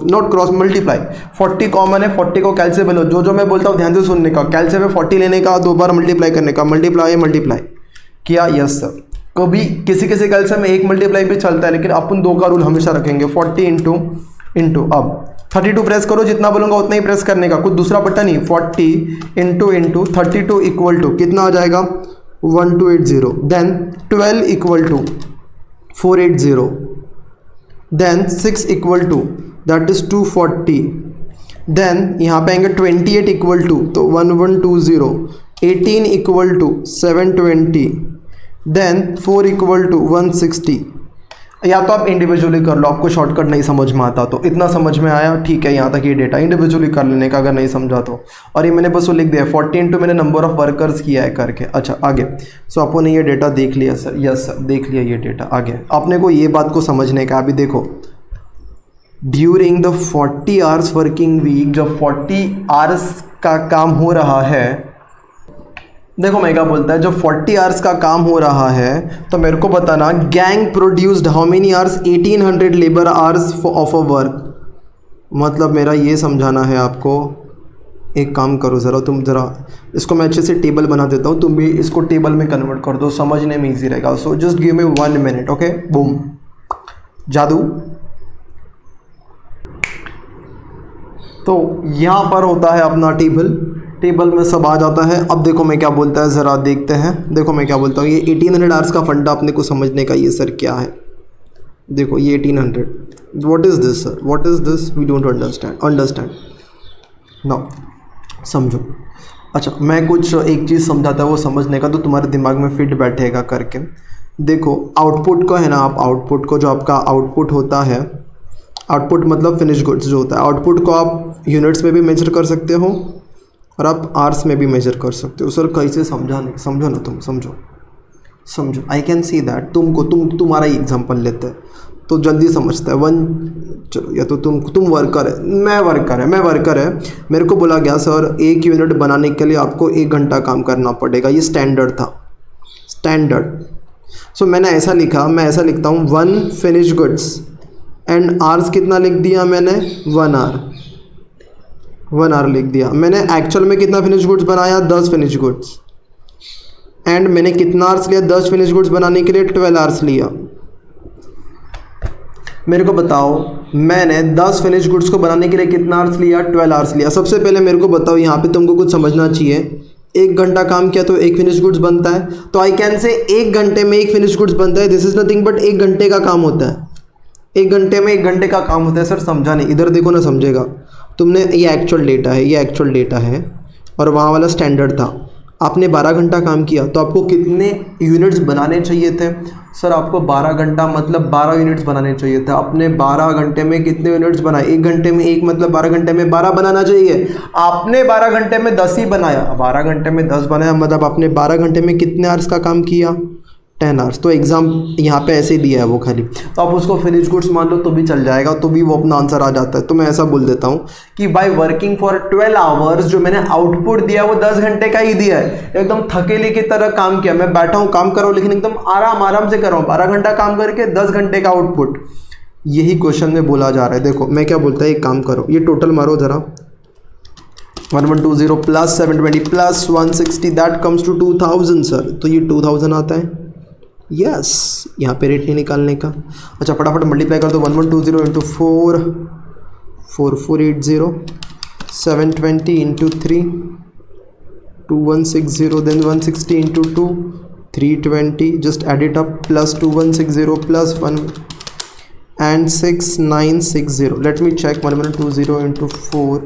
Not cross multiply. 40 common है, 40 को कैलसिबल हो। जो मैं बोलता हूँ ध्यान से सुनने का। कैलसिबल 40 लेने का, 2 बार मल्टीप्लाई करने का। मल्टीप्लाई किया, यस सर। कभी किसी कैलसियम में 1 मल्टीप्लाई भी चलता है, लेकिन अपन 2 का रूल हमेशा रखेंगे। 40 इंटू अब 32 प्रेस करो, जितना बोलूँगा उतना ही प्रेस करने का, कुछ दूसरा बटन ही। 40 इंटू 32 इक्वल टू कितना आ जाएगा? 1280। Then 12 equal to 480, then 6 equal to that is 240, then यहाँ पे आएंगे 28 इक्वल टू तो 1120, 18 equal to 720, then 4 equal to 160। या तो आप इंडिविजुअली कर लो, आपको शॉर्टकट नहीं समझ में आता तो। इतना समझ में आया? ठीक है, यहाँ तक ये डेटा इंडिविजुअली कर लेने का अगर नहीं समझा तो। और ये मैंने बस वो लिख दिया 40 इंटू मैंने नंबर ऑफ वर्कर्स किया है करके। अच्छा आगे, सो आपने ये डेटा देख लिया सर? यस सर, देख लिया ये डेटा। आगे आपने को ये बात को समझने का, अभी देखो during the 40 hours working week, जब 40 आवर्स का काम हो रहा है, देखो मैं क्या बोलता है, जब 40 आवर्स का काम हो रहा है तो मेरे को बताना gang produced how many hours? 1800 labour hours of a work. मतलब मेरा ये समझाना है आपको। एक काम करो ज़रा, तुम ज़रा इसको मैं अच्छे से टेबल बना देता हूँ, तुम भी इसको टेबल में कन्वर्ट कर दो, समझने में ईजी रहेगा। So just give me 1 minute, okay? Boom, जादू। तो यहाँ पर होता है अपना टेबल में सब आ जाता है। अब देखो मैं क्या बोलता है, ज़रा देखते हैं। देखो मैं क्या बोलता हूँ, ये 1800 आवर्स का फंडा अपने को समझने का। ये सर क्या है? देखो ये 1800, what is this sir? What is this? We don't understand now, समझो। अच्छा मैं कुछ एक चीज़ समझाता है, वो समझने का तो तुम्हारे दिमाग में फिट बैठेगा करके। देखो आउटपुट को है ना, आप आउटपुट को, जो आपका आउटपुट होता है, आउटपुट मतलब फिनिश गुड्स जो होता है, आउटपुट को आप यूनिट्स में भी मेजर कर सकते हो और आप आवर्स में भी मेजर कर सकते हो। सर कैसे समझा नहीं, समझो ना तुम, समझो। आई कैन सी दैट तुम्हारा ही एग्जांपल लेते हैं तो जल्दी समझता है। चलो, या तो तुम वर्कर है, मैं वर्कर है, मेरे को बोला गया सर 1 यूनिट बनाने के लिए आपको 1 घंटा काम करना पड़ेगा, ये स्टैंडर्ड था, स्टैंडर्ड। सो मैं ऐसा लिखता हूँ 1 फिनिश गुड्स एंड आवर्स कितना लिख दिया मैंने, 1 आवर लिख दिया। मैंने एक्चुअल में कितना फिनिश गुड्स बनाया, 10 फिनिश गुड्स, एंड मैंने कितना आवर्स लिया 10 फिनिश गुड्स बनाने के लिए, 12 आवर्स लिया। मेरे को बताओ मैंने 10 फिनिश गुड्स को बनाने के लिए कितना आवर्स लिया, 12 आवर्स लिया। सबसे पहले मेरे को बताओ, यहाँ पे तुमको कुछ समझना चाहिए, 1 घंटा काम किया तो 1 फिनिश गुड्स बनता है, तो आई कैन से 1 घंटे में 1 फिनिश गुड्स बनता है। दिस इज नथिंग बट 1 घंटे का काम होता है, 1 घंटे में 1 घंटे का काम होता है। सर समझा नहीं, इधर देखो ना, समझेगा तुमने, ये एक्चुअल डेटा है और वहाँ वाला स्टैंडर्ड था। आपने 12 घंटा काम किया तो आपको कितने यूनिट्स बनाने चाहिए थे, सर आपको 12 घंटा मतलब 12 यूनिट्स बनाने चाहिए थे। आपने 12 घंटे में कितने यूनिट्स बनाए, 1 घंटे में 1 मतलब 12 घंटे में 12 बनाना चाहिए। आपने 12 घंटे में 10 ही बनाया, 12 घंटे में 10 बनाया मतलब आपने 12 घंटे में कितने आवर्स का काम किया, 10 आवर्स। तो एग्जाम यहाँ पे ऐसे दिया है वो खाली, तो आप उसको फिनिश गुड्स मान लो तो भी चल जाएगा, तो भी वो अपना आंसर आ जाता है। तो मैं ऐसा बोल देता हूँ कि बाय वर्किंग फॉर 12 आवर्स, जो मैंने आउटपुट दिया वो 10 घंटे का ही दिया है। एकदम थकेली की तरह काम किया, मैं बैठा हूँ काम कर रहा हूँ लेकिन एकदम आराम से कर रहा हूँ, 12 घंटा काम करके 10 घंटे का आउटपुट। यही क्वेश्चन में बोला जा रहा है। देखो मैं क्या बोलता है, एक काम करो, ये टोटल मारो जरा, 1120 plus 720 plus 160 that comes to 2000 sir. तो ये 2000 आता है, यस यहाँ पे रेट नहीं निकालने का। अच्छा फटाफट मल्टीप्लाई कर दो, 1120 into 4 4480, 720 into 3 2160, then 160 into 2 320, just add it up, plus 2160 plus 1 and 6960. Let me check, 1120 into 4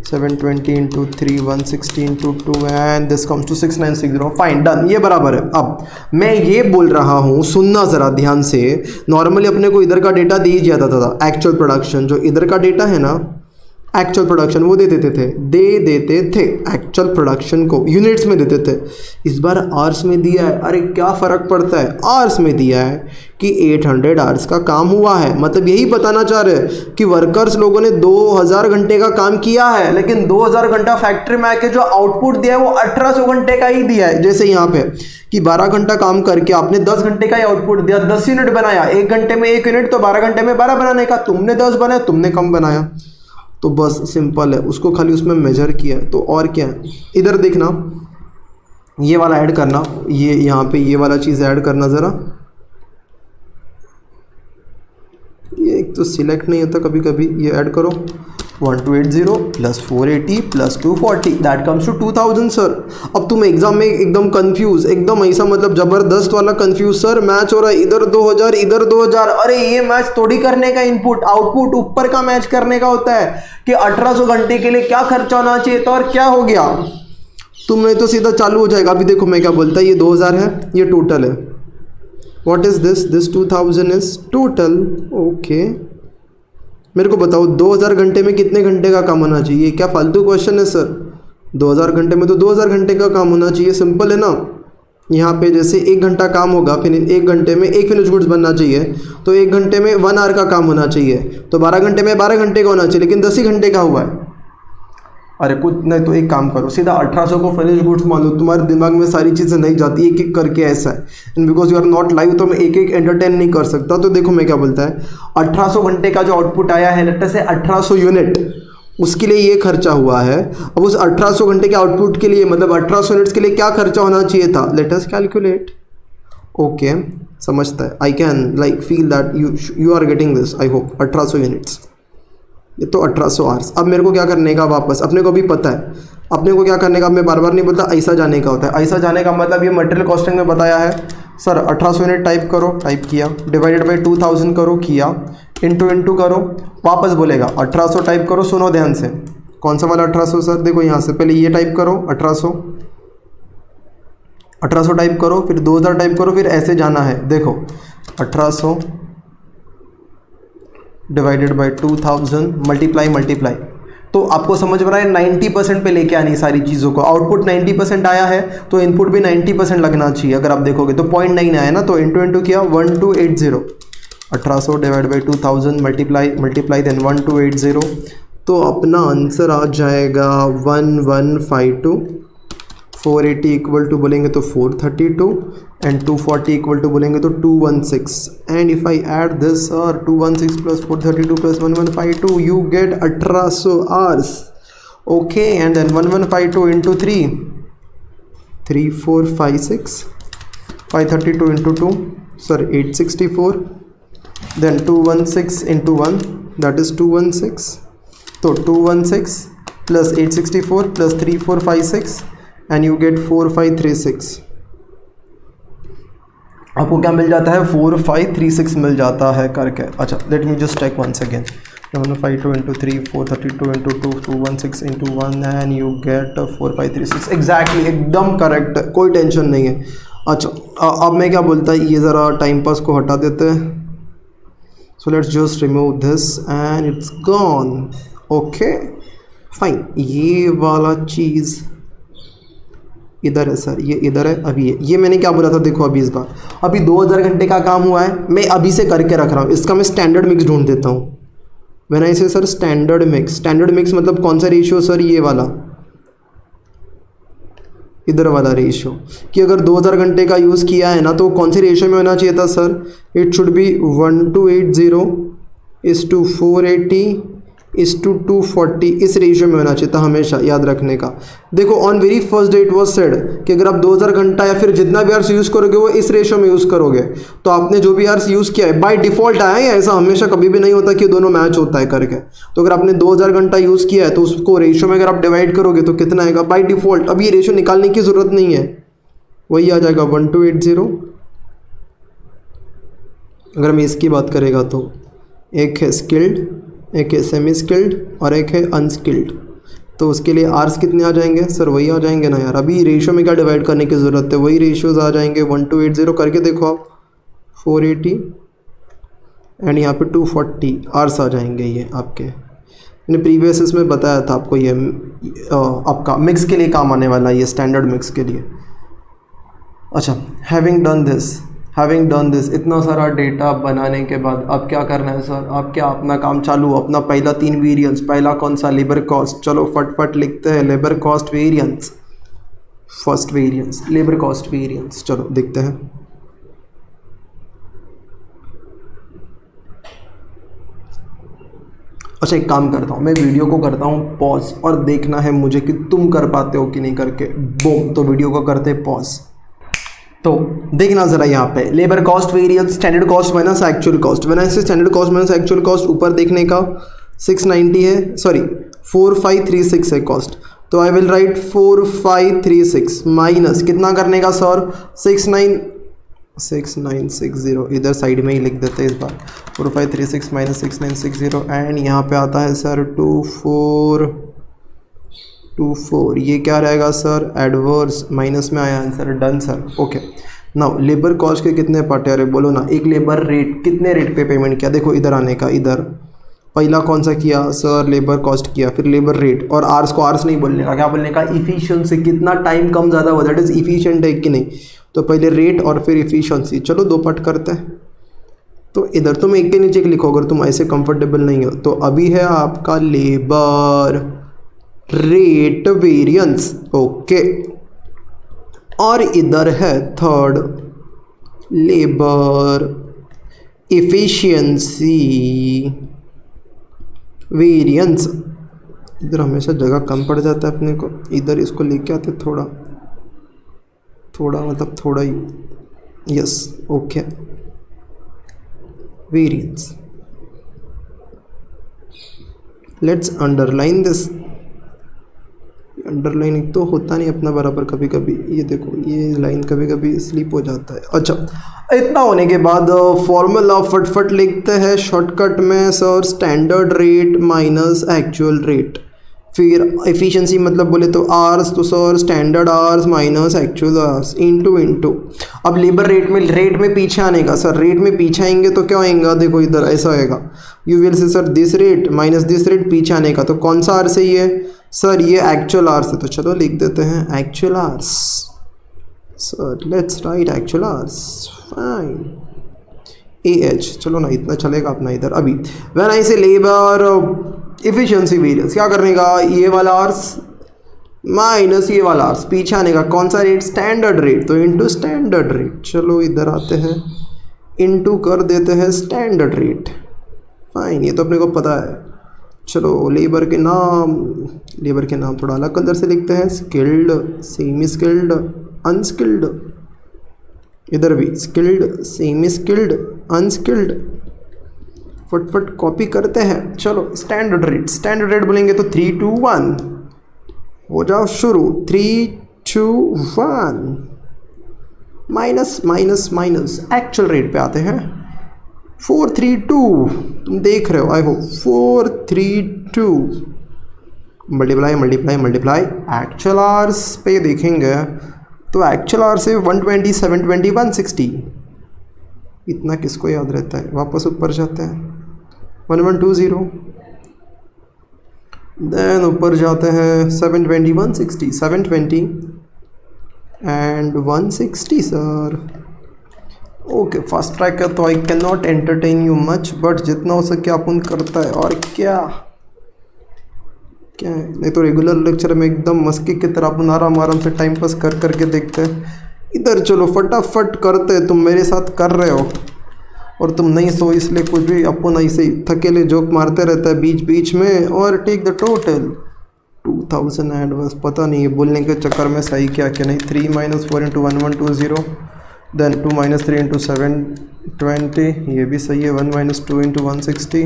720 into 3 160 into 2 and this comes to 6960. Fine, done, ये बराबर है। अब मैं ये बोल रहा हूँ, सुनना ज़रा ध्यान से, नॉर्मली अपने को इधर का डेटा दे ही जाता था, एक्चुअल प्रोडक्शन, जो इधर का डेटा है ना एक्चुअल प्रोडक्शन, वो दे देते थे एक्चुअल प्रोडक्शन को यूनिट्स में देते थे। इस बार आवर्स में दिया है, अरे क्या फ़र्क पड़ता है, आवर्स में दिया है कि 800 आवर्स का काम हुआ है। मतलब यही बताना चाह रहे हैं कि वर्कर्स लोगों ने 2000 घंटे का काम किया है, लेकिन 2000 घंटा फैक्ट्री में आके जो आउटपुट दिया है वो 1800 घंटे का ही दिया है। जैसे यहाँ पे कि 12 घंटा काम करके आपने 10 घंटे का ही आउटपुट दिया, 10 यूनिट बनाया, 1 घंटे में 1 यूनिट, तो 12 घंटे में 12 बनाने का, तुमने 10 बनाया, तुमने कम बनाया, तो बस सिंपल है, उसको खाली उसमें मेजर किया है। तो और क्या है, इधर देखना, ये वाला ऐड करना, ये यहाँ पे ये वाला चीज़ ऐड करना ज़रा, ये एक तो सिलेक्ट नहीं होता कभी कभी, ये ऐड करो, 1280 plus 480 plus 240 that comes to 2000 sir. अब तुम एग्जाम में एकदम कंफ्यूज, एकदम ऐसा मतलब ज़बरदस्त वाला कंफ्यूज, सर मैच हो रहा है, इधर 2000 इधर 2000, अरे ये मैच थोड़ी करने का, इनपुट आउटपुट ऊपर का मैच करने का होता है कि 1800 घंटे के लिए क्या खर्चा होना चाहिए था और क्या हो गया, तुम्हें तो सीधा चालू हो जाएगा। अभी देखो मैं क्या बोलता है, ये 2000 है, ये टोटल है, what is this 2000 is total, okay. मेरे को बताओ 2000 घंटे में कितने घंटे का काम होना चाहिए, क्या फालतू क्वेश्चन है सर, 2000 घंटे में तो 2000 घंटे का काम होना चाहिए, सिंपल है ना। यहाँ पे जैसे 1 घंटा काम होगा, फिर 1 घंटे में 1 फिनिश गुड्स बनना चाहिए, तो 1 घंटे में 1 आवर का काम होना चाहिए, तो 12 घंटे में 12 घंटे का होना चाहिए, लेकिन 10 ही घंटे का हुआ है। अरे कुछ नहीं तो एक काम करो, सीधा 1800 को फिनिश गुड्स मान लो, तुम्हारे दिमाग में सारी चीज़ें नहीं जाती, एक एक करके ऐसा है, and because you are not live तो मैं एक एक एंटरटेन नहीं कर सकता। तो देखो मैं क्या बोलता है, 1800 घंटे का जो आउटपुट आया है, लेट से 1800 यूनिट, उसके लिए ये खर्चा हुआ है। अब उस 1800 घंटे के आउटपुट के लिए, मतलब 1800 यूनिट्स के लिए क्या खर्चा होना चाहिए था, लेट अस कैलकुलेट। ओके, समझता है, I can like feel that you are getting this, I hope. 1800 units, ये तो 1800 आवर्स। अब मेरे को क्या करने का, वापस अपने को भी पता है, अपने को क्या करने का, मैं बार बार नहीं बोलता, ऐसा जाने का होता है। ऐसा जाने का मतलब ये मटेरियल कॉस्टिंग में बताया है सर, 1800 यूनिट टाइप करो, टाइप किया, डिवाइडेड बाई 2000 करो, किया, इंटू करो, वापस बोलेगा 1800 टाइप करो। सुनो ध्यान से, कौन सा वाला 1800 सर, देखो यहाँ से पहले ये टाइप करो 1800 टाइप करो, फिर 2000 टाइप करो, फिर ऐसे जाना है। देखो 1800 डिवाइडेड बाई 2000 मल्टीप्लाई तो आपको समझ में रहा है 90% पे लेके आनी सारी चीज़ों को। आउटपुट 90% आया है तो इनपुट भी 90% लगना चाहिए। अगर आप देखोगे तो 0.9 आया ना, तो इंटू किया 1280, 1800 डिवाइड बाई 2000 मल्टीप्लाई देन 1280, तो अपना आंसर आ जाएगा 1152। 480 इक्वल टू बोलेंगे तो 432 एंड 240 इक्वल टू बोलेंगे तो 216। And if I add this और 216 plus 432 plus 1152 you get 1800 hours. Okay, and then 1152 into 3, 3456, 532 into 2 sir 864, then 216 into 1 that is 216, तो 216 plus 864 plus 3456 and you get 4536। आपको क्या मिल जाता है? 4536 मिल जाता है करके। अच्छा, let me just check once again. 752 into 3, 432 into 2, 216 into 1 and you get 4536। Exactly, एकदम करेक्ट, कोई टेंशन नहीं है। अच्छा, अब मैं क्या बोलता है, ये ज़रा टाइम पास को हटा देते हैं। सो let's just remove this and it's gone. Okay fine, ये वाला चीज़ इधर है सर, ये इधर है। अभी ये मैंने क्या बोला था, देखो अभी इस बार अभी 2000 घंटे का काम हुआ है, मैं अभी से करके रख रहा हूँ। इसका मैं स्टैंडर्ड मिक्स ढूंढ देता हूँ। मैंने इसे सर स्टैंडर्ड मिक्स मतलब कौन सा रेशियो सर? ये वाला, इधर वाला रेशियो, कि अगर 2000 घंटे का यूज़ किया है ना तो कौन से रेशियो में होना चाहिए था सर? इट शुड बी 1280:480 240, इस रेशियो में होना चाहिए था, हमेशा याद रखने का। देखो on very first day it was said कि अगर आप 2000 घंटा या फिर जितना भी आर्स यूज़ करोगे वो इस रेशियो में यूज़ करोगे। तो आपने जो भी आर्स यूज़ किया है बाय डिफ़ॉल्ट आया है, ऐसा हमेशा कभी भी नहीं होता कि दोनों मैच होता है करके। तो अगर आपने 2000 घंटा यूज़ किया है तो उसको रेशियो में अगर आप डिवाइड करोगे तो कितना आएगा बाय डिफ़ॉल्ट। अब ये रेशियो निकालने की ज़रूरत नहीं है, वही आ जाएगा 1280। अगर मैं इसकी बात करेगा तो एक है स्किल्ड, एक है सेमी स्किल्ड और एक है अनस्किल्ड, तो उसके लिए आर्स कितने आ जाएंगे सर? वही आ जाएंगे ना यार। अभी रेशियो में क्या डिवाइड करने की ज़रूरत है, वही रेशियोज आ जाएंगे। 1280 करके देखो आप, 480 एंड यहाँ पे 240 आर्स आ जाएंगे ये आपके। मैंने प्रीवियस इसमें बताया था आपको, ये आपका मिक्स के लिए काम आने वाला है, ये स्टैंडर्ड मिक्स के लिए। अच्छा, हैविंग डन दिस, इतना सारा डेटा बनाने के बाद अब क्या करना है सर? अब क्या अपना काम चालू, अपना पहला 3 वेरिएंस। पहला कौन सा? Labour cost. चलो फटफट लिखते हैं labour cost variance. First variance labour cost variance, चलो देखते हैं। अच्छा, एक काम करता हूँ, मैं वीडियो को करता हूँ पॉज और देखना है मुझे कि तुम कर पाते हो कि नहीं करके। बूम, तो वीडियो को करते हैं पॉज। तो देखना ज़रा यहाँ पे labour cost variance, standard cost minus actual cost. मैंने इसे standard cost minus actual cost ऊपर देखने का 690 है, सॉरी 4536 है कॉस्ट, तो आई विल राइट 4536 माइनस कितना करने का सर? 6960, इधर साइड में ही लिख देते हैं इस बार। 4536 माइनस 6960 एंड यहाँ पे आता है सर 2424। ये क्या रहेगा सर? एडवर्स, माइनस में आया answer. Done sir. Okay, now labour cost के कितने पार्ट है? अरे बोलो ना। एक लेबर रेट, कितने रेट पे पेमेंट किया? देखो इधर आने का, इधर पहला कौन सा किया सर? लेबर कॉस्ट किया, फिर लेबर रेट, और आर्स को आर्स नहीं बोलने का, क्या बोलने का? इफिशियंसी, कितना टाइम कम ज़्यादा हुआ, दैट इज़ इफिशियंट है कि नहीं। तो पहले रेट और फिर इफिशियंसी। चलो 2 पार्ट करते हैं। तो इधर तुम एक के नीचे एक लिखो अगर तुम ऐसे कंफर्टेबल नहीं हो। तो अभी है आपका लेबर रेट वेरिएंस, ओके, और इधर है थर्ड लेबर इफिशिएंसी वेरिएंस। इधर हमेशा जगह कम पड़ जाता है अपने को, इधर इसको लेके आते थोड़ा मतलब थोड़ा ही। Yes, okay, variance. Let's underline this. Underline एक तो होता नहीं अपना बराबर, कभी कभी ये देखो ये लाइन कभी कभी स्लिप हो जाता है। अच्छा, इतना होने के बाद फॉर्मूला फटफट लिखते हैं शॉर्टकट में sir, standard rate minus actual rate. फिर एफिशिएंसी मतलब बोले तो आवर्स, तो sir standard hours minus actual hours into. अब लेबर रेट में पीछे आने का सर, रेट में पीछे आएंगे तो क्या होएगा, देखो इधर ऐसा होएगा, यू विल से sir this rate minus this rate पीछे आने का, तो कौन सा आवर्स है ये सर, ये एक्चुअल आवर्स है, तो चलो लिख देते हैं actual hours. Sir let's write actual hours, fine AH, चलो ना इतना चलेगा अपना इधर। अभी व्हेन आई से लेबर एफिशिएंसी वेरिएंस, क्या करने का, ये वाला आवर्स माइनस ये वाला आवर्स पीछे आने का, कौन सा रेट, स्टैंडर्ड रेट, तो इनटू स्टैंडर्ड रेट। चलो इधर आते हैं, इनटू कर देते हैं स्टैंडर्ड रेट, फाइन, ये तो अपने को पता है। चलो लेबर के नाम थोड़ा अलग कलर से लिखते हैं, स्किल्ड, सेमी स्किल्ड, अनस्किल्ड, इधर भी स्किल्ड, सेमी स्किल्ड, अनस्किल्ड, फटफट कॉपी करते हैं। चलो स्टैंडर्ड रेट बोलेंगे तो 3 2 1 हो जाओ शुरू, 3 2 1 minus minus minus actual rate पे आते हैं 4 3 2, तुम देख रहे हो I hope, 4 3 2 multiply multiply multiply, actual hours पे देखेंगे तो एक्चुअल आवर्स है 120 720 160, इतना किसको याद रहता है, वापस ऊपर जाते हैं 1120, देन ऊपर जाते हैं 720 160, 720 and 160 sir. Okay fast track है तो I can not entertain you much, but जितना हो सके अपन करता है, और क्या है, नहीं तो रेगुलर लेक्चर में एकदम मस्की की तरह अपन आराम से टाइम पास कर करके देखते हैं। इधर चलो फटाफट करते, तुम मेरे साथ कर रहे हो और तुम नहीं सो, इसलिए कुछ भी अपन ऐसे थकेले जोक मारते रहता है बीच बीच में। और टेक द टोटल 2000 एंड बस पता नहीं है बोलने के चक्कर में सही क्या क्या नहीं। 3 - 4 × 1120, देन 2 - 3 × 720, ये भी सही है। 1 - 2 × 160,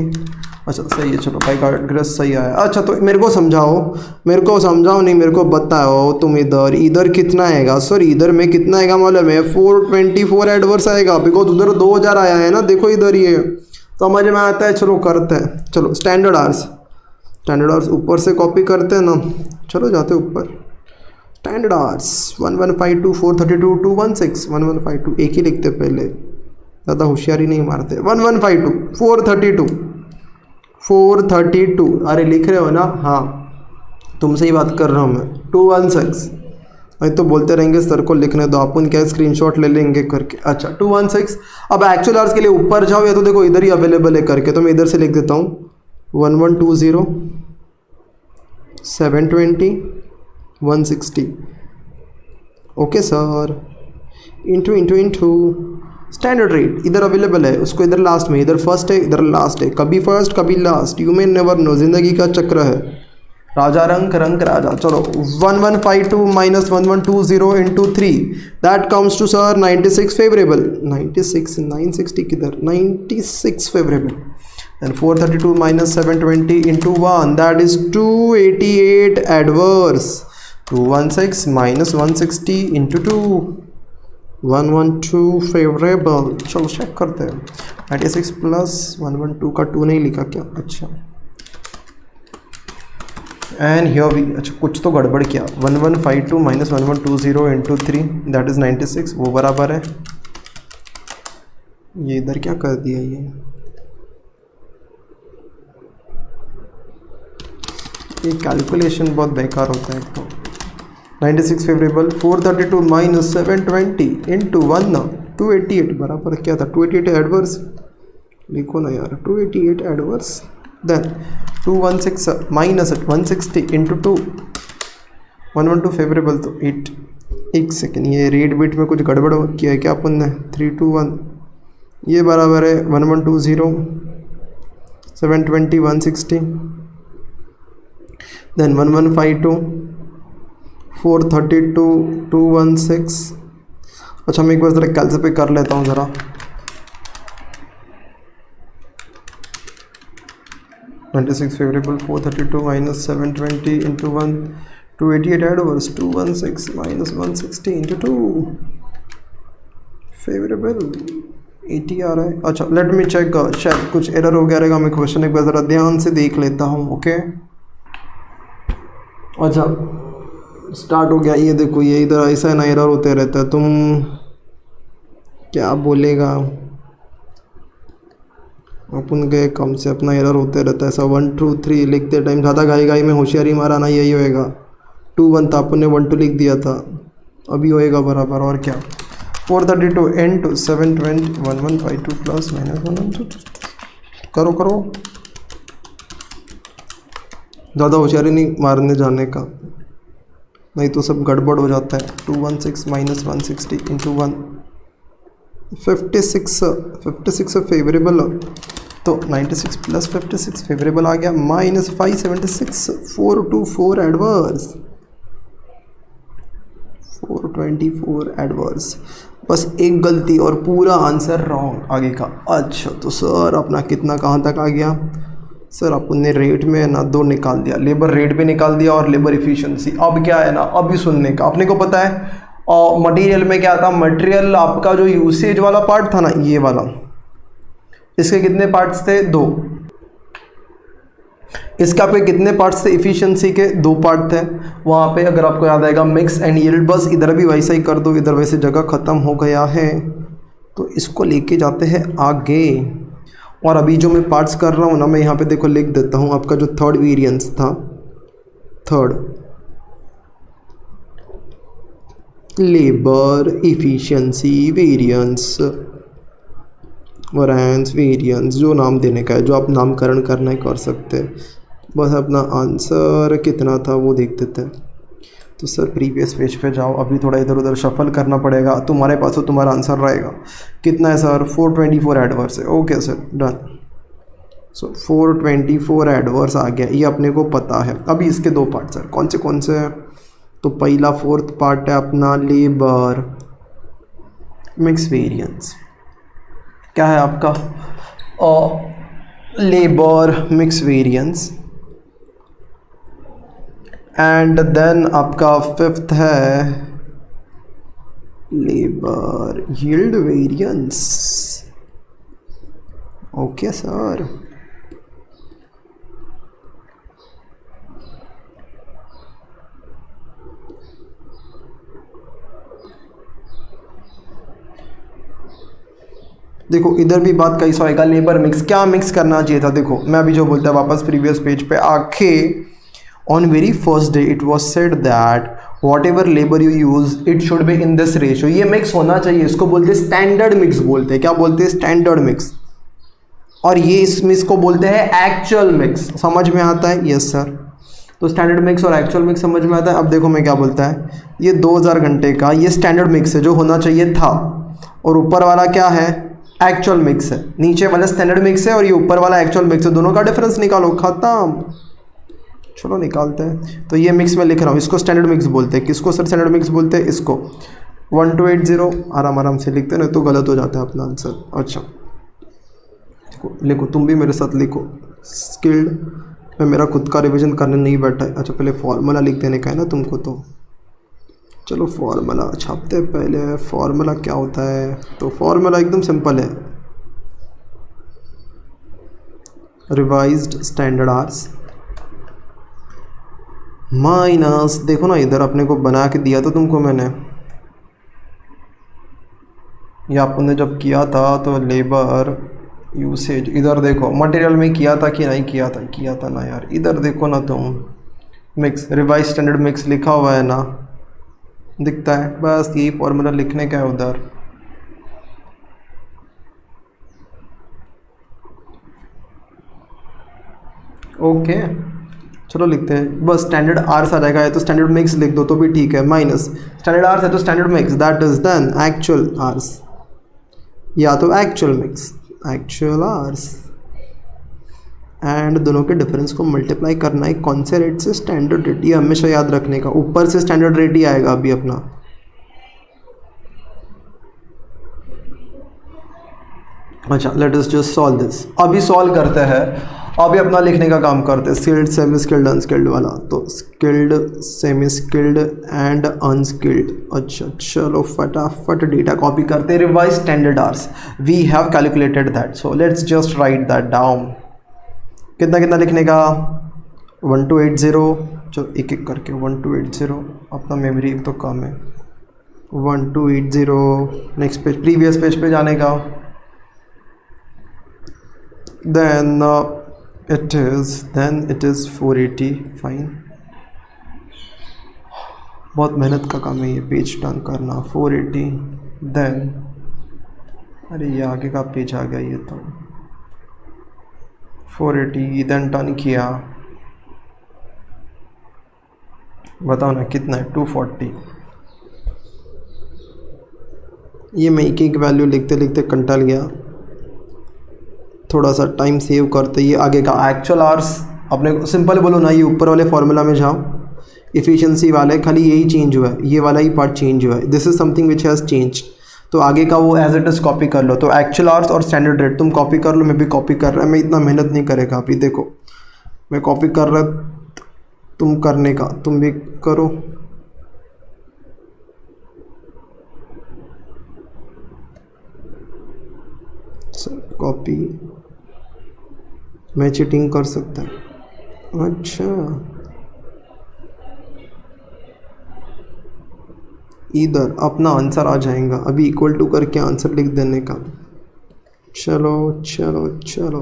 अच्छा सही है, चलो पाइथागोरस सही आया। अच्छा तो मेरे को समझाओ नहीं, मेरे को बताओ तुम इधर कितना आएगा सर, इधर में कितना आएगा मालूम है, 424 एडवर्स आएगा, बिकॉज उधर 2000 आया है ना, देखो इधर ये तो समझ में आता है। चलो करते हैं, चलो स्टैंडर्ड आवर्स ऊपर से कॉपी करते हैं ना, चलो जाते ऊपर। स्टैंडर्ड आवर्स 1152 432 216, 1152 एक ही लिखते पहले, ज़्यादा होशियारी नहीं मारते। 1152 432, अरे लिख रहे हो ना, हाँ तुमसे ही बात कर रहा हूँ मैं। 216, नहीं तो बोलते रहेंगे सर को लिखने दो, अपन क्या स्क्रीनशॉट ले लेंगे करके। अच्छा 216, अब एक्चुअल आवर्स के लिए ऊपर जाओ या तो देखो इधर ही अवेलेबल है करके, तो मैं इधर से लिख देता हूँ 1120 720 160, okay sir, into standard rate इधर अवेलेबल है, उसको इधर लास्ट में, इधर फर्स्ट है इधर लास्ट है, कभी फर्स्ट कभी last, you may never know, जिंदगी का चक्र है, राजा रंक राजा। चलो 1152 - 1120 × 3, that comes to sir 96 favourable, 96 960 किधर, 96 favourable. And 432 - 720 × 1, that is 288 adverse. 216 - 160 × 2, 112 favourable. चलो चेक करते हैं, 96 + 112 का 2 नहीं लिखा क्या, अच्छा एंड हियर वी, अच्छा कुछ तो गड़बड़ किया। 1152 - 1120 × 3, दैट इज 96, वो बराबर है, ये इधर क्या कर दिया, ये कैलकुलेशन बहुत बेकार होता है। तो 96 फेवरेबल, 432 - 720 × 1 ना, 288 बराबर क्या था, 288 एडवर्स लिखो ना यार, 288 एडवर्स। देन 216 - 160 × 2, 112 फेवरेबल, तो 8, एक सेकेंड, ये रेट बिट में कुछ गड़बड़ किया है क्या अपन ने, 321, ये बराबर है 1120 720 160, देन 1152 432 216। अच्छा मैं एक बार ज़रा कैलकुलेट पे कर लेता हूँ ज़रा। 96 फेवरेबल, 432 - 720 × 1, 288 एडवर्स, 216 - 160 × 2 फेवरेबल, 80 आ रहा है। अच्छा लेट मी चेक, शायद कुछ एरर हो गया रहेगा, मैं क्वेश्चन एक बार ज़रा ध्यान से देख लेता हूँ, ओके। अच्छा स्टार्ट हो गया। ये देखो ये इधर ऐसा ना एरर होते रहता है, तुम क्या बोलेगा अपन के कम से अपना एरर होते रहता है। ऐसा 1 2 3 लिखते टाइम ज़्यादा घाई में होशियारी मारा यही होएगा। 2 1 था, अपन ने 1 2 लिख दिया था, अभी होएगा बराबर। और क्या 432 n2 720 1152 प्लस माइनस 1 करो करो, ज़्यादा होशियारी नहीं मारने जाने का, नहीं तो सब गड़बड़ हो जाता है। 216 माइनस 160 इंटू 1 56 फेवरेबल, तो 96 प्लस 56 फेवरेबल आ गया, माइनस 576 424 एडवर्स 424 एडवर्स। बस एक गलती और पूरा आंसर रॉन्ग आगे का। अच्छा तो सर अपना कितना कहाँ तक आ गया सर? अपन ने रेट में ना 2 निकाल दिया, लेबर रेट भी निकाल दिया और लेबर इफ़िशियंसी। अब क्या है ना, अभी सुनने का अपने को पता है। और मटेरियल में क्या था, मटेरियल आपका जो यूसेज वाला पार्ट था ना, ये वाला, इसके कितने पार्ट्स थे? 2। इसका पे कितने पार्ट्स थे? इफ़िशियंसी के 2 पार्ट थे। वहाँ पे अगर आपको याद आएगा मिक्स एंड यील्ड, बस इधर भी वैसा ही कर दो, इधर वैसे जगह ख़त्म हो गया है। तो इसको लेके जाते हैं आगे। और अभी जो मैं पार्ट्स कर रहा हूँ ना, मैं यहाँ पे देखो लिख देता हूँ। आपका जो थर्ड वेरिएंस था, third labour efficiency variance, variance variance, जो नाम देने का है, जो आप नामकरण करना है कर सकते हैं। बस अपना आंसर कितना था वो देख देते हैं। तो सर प्रीवियस पेज पे जाओ, अभी थोड़ा इधर उधर शफल करना पड़ेगा। तुम्हारे पास तो तुम्हारा आंसर रहेगा। कितना है सर? 424 एडवर्स है। Okay sir done. So 424 adverse आ गया, ये अपने को पता है। अभी इसके 2 पार्ट सर कौन से हैं? तो पहला 4th पार्ट है अपना लेबर मिक्स वेरिएंस। क्या है आपका? Labour mix variance. And then आपका 5th है labour yield variance. Okay sir. देखो इधर भी बात कैसा होएगा, लेबर मिक्स क्या मिक्स करना चाहिए था? देखो मैं अभी जो बोलता है वापस प्रीवियस पेज पे आके, on very first day it was said that what ever labour you use it should be in this ratio. ये मिक्स होना चाहिए, इसको बोलते हैं स्टैंडर्ड मिक्स बोलते हैं। क्या बोलते हैं? Standard mix. और ये इस मिक्स को बोलते हैं एक्चुअल मिक्स। समझ में आता है? Yes sir. तो स्टैंडर्ड मिक्स और एक्चुअल मिक्स समझ में आता है। अब देखो मैं क्या बोलता है, ये 2000 घंटे का ये स्टैंडर्ड मिक्स है जो होना चाहिए था, और ऊपर वाला क्या है? एक्चुअल मिक्स है। नीचे वाला स्टैंडर्ड मिक्स है और ये ऊपर वाला एक्चुअल मिक्स है। दोनों का डिफरेंस निकालो, खत्म। चलो निकालते हैं। तो ये मिक्स में लिख रहा हूँ, इसको स्टैंडर्ड मिक्स बोलते हैं। किसको सर स्टैंडर्ड मिक्स बोलते हैं? इसको। 1280 आराम से लिखते हैं, नहीं तो गलत हो जाता है अपना आंसर। अच्छा लिखो, तुम भी मेरे साथ लिखो। स्किल्ड मैं मेरा खुद का रिवीजन करने नहीं बैठा है। अच्छा पहले फॉर्मूला लिख देने का है ना तुमको, तो चलो फॉर्मूला छापते पहले। फॉर्मूला क्या होता है? तो फॉर्मूला एकदम सिंपल है, रिवाइज्ड स्टैंडर्ड आवर्स माइनस, देखो ना इधर अपने को बना के दिया था तुमको मैंने, या अपन ने जब किया था तो लेबर यूसेज, इधर देखो मटेरियल में किया था कि नहीं किया था? किया था ना यार। इधर देखो ना तुम, मिक्स रिवाइज स्टैंडर्ड मिक्स लिखा हुआ है ना, दिखता है। बस यही फॉर्मूला लिखने का है उधर। ओके चलो लिखते हैं। बस स्टैंडर्ड आर्स आ जाएगा, या तो स्टैंडर्ड मिक्स लिख दो तो भी ठीक है, माइनस स्टैंडर्ड आर्स है तो standard mix, that is then actual hours, या तो actual mix actual hours. And दोनों के डिफरेंस को मल्टीप्लाई करना है कौन से रेट से? Standard rate. ये हमेशा याद रखने का, ऊपर से स्टैंडर्ड रेट ही आएगा अभी अपना। अच्छा late us just solve this. अभी सॉल्व करते हैं, अभी अपना लिखने का काम करते हैं। स्किल्ड सेमी स्किल्ड अनस्किल्ड वाला, तो skilled semi skilled and unskilled. अच्छा चलो फटाफट डेटा कॉपी करते हैं। Revise standard hours we have calculated that, so let's just write that down. कितना कितना लिखने का? 1280 चलो एक एक करके 1280 अपना मेमोरी एक तो कम है 1280 नेक्स्ट पेज प्रीवियस पेज पे जाने का then it is 480 फाइन बहुत मेहनत का काम है ये पेज टर्न करना 480 देन अरे ये आगे का पेज आ गया ये तो 480 देन टर्न किया बताओ ना कितना है 240 ये मैं एक एक वैल्यू लिखते लिखते कंटाल गया थोड़ा सा टाइम सेव करते ये आगे का एक्चुअल आवर्स अपने सिंपल बोलो ना ये ऊपर वाले फार्मूला में जाओ इफ़िशियंसी वाले खाली यही चेंज हुआ है ये वाला ही पार्ट चेंज हुआ है this is something which has change तो आगे का वो एज इट इज़ कॉपी कर लो तो एक्चुअल आवर्स और स्टैंडर्ड रेट तुम कॉपी कर लो मैं भी कॉपी कर रहा है मैं इतना मेहनत नहीं करेगा अभी देखो मैं कॉपी कर रहा तुम करने का तुम भी करो कॉपी मैं चीटिंग कर सकता हूँ अच्छा इधर अपना आंसर आ जाएगा अभी इक्वल टू करके आंसर लिख देने का चलो चलो चलो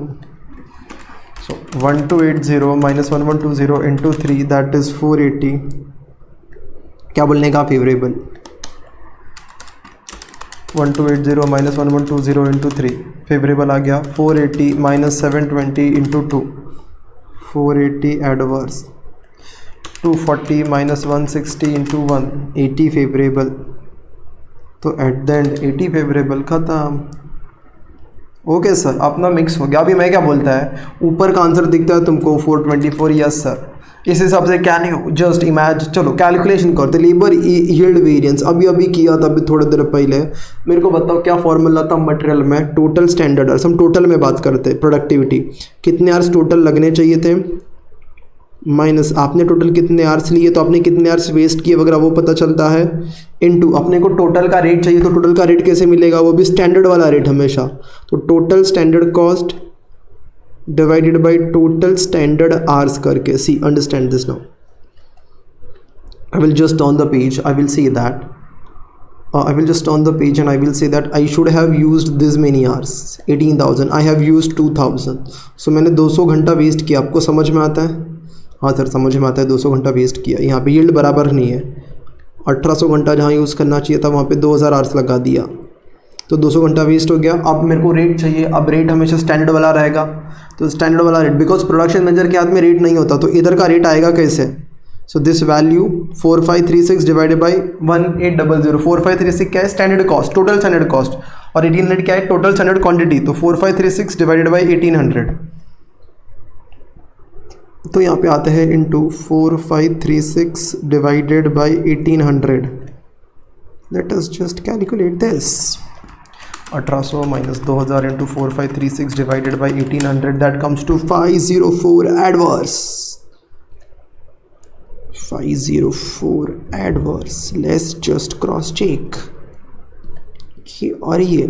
सो 1280 माइनस 1120 इंटू 3 दैट इज़ 480 क्या बोलने का फेवरेबल 1280 माइनस 1120 इंटू 3 फेवरेबल आ गया 480 minus 720 into 2 480 adverse 240 minus 160 into 1 80 favourable तो एट द एंड 80 फेवरेबल ख़त्म ओके सर अपना मिक्स हो गया अभी मैं क्या बोलता है ऊपर का आंसर दिखता है तुमको 424 यस सर इस हिसाब से कैन यू जस्ट इमेजिन चलो कैलकुलेशन करते लेबर यील्ड वेरिएंस अभी अभी किया था अभी थोड़ी देर पहले मेरे को बताओ क्या फॉर्मूला था मटेरियल में टोटल स्टैंडर्ड आवर्स हम टोटल में बात करते हैं प्रोडक्टिविटी कितने आवर्स टोटल लगने चाहिए थे माइनस आपने टोटल कितने आवर्स लिए तो आपने कितने आवर्स वेस्ट किए वगैरह वो पता चलता है इनटू अपने को टोटल का रेट चाहिए तो टोटल का रेट कैसे मिलेगा वो भी स्टैंडर्ड वाला रेट हमेशा तो total standard cost divided by total standard hours करके see understand this now I will just on the page I will see that I will just on the page and I will say that I should have used this many hours 18,000 I have used 2,000 so मैंने 200 घंटा waste किया आपको समझ में आता है हाँ sir समझ में आता है 200 घंटा वेस्ट किया यहाँ पे यील्ड बराबर नहीं है 1800 घंटा जहाँ यूज़ करना चाहिए था वहाँ पे 2000 आवर्स लगा दिया तो 200 घंटा वेस्ट हो गया अब मेरे को रेट चाहिए अब रेट हमेशा स्टैंडर्ड वाला रहेगा तो स्टैंडर्ड वाला रेट बिकॉज प्रोडक्शन मैनेजर के हाथ में रेट नहीं होता तो इधर का रेट आएगा कैसे so this value 4536 divided by 1800 4536 क्या है standard cost total standard cost और 1800 क्या है टोटल स्टैंडर्ड क्वांटिटी तो 4536 डिवाइडेड बाई 1800 तो यहाँ पे आते हैं into 4536 divided by 1800 let us just calculate this 1800 minus 2000 into 4536 divided by 1800 that comes to 504 adverse 504 adverse let's just cross check और ये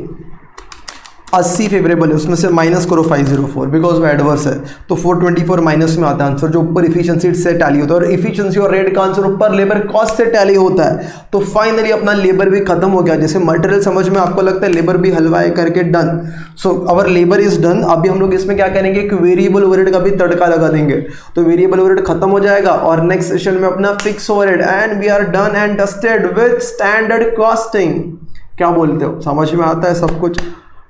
80 फेवरेबल है उसमें से माइनस करो 504 बिकॉज वो एडवर्स है तो 424 माइनस में आता है आंसर जो ऊपर इफिशिएंसी से टैली होता है और इफिशिएंसी और रेट का आंसर ऊपर लेबर कॉस्ट से टैली होता है तो फाइनली अपना लेबर भी खत्म हो गया जैसे मटेरियल समझ में आपको लगता है लेबर भी हलवाए करके done so our labour is done अभी हम लोग इसमें क्या करेंगे कि वेरिएबल ओवरहेड का भी तड़का लगा देंगे तो वेरिएबल ओवरहेड खत्म हो जाएगा और नेक्स्ट सेशन में अपना fix overhead and we are done and dusted with standard costing क्या बोलते हो समझ में आता है सब कुछ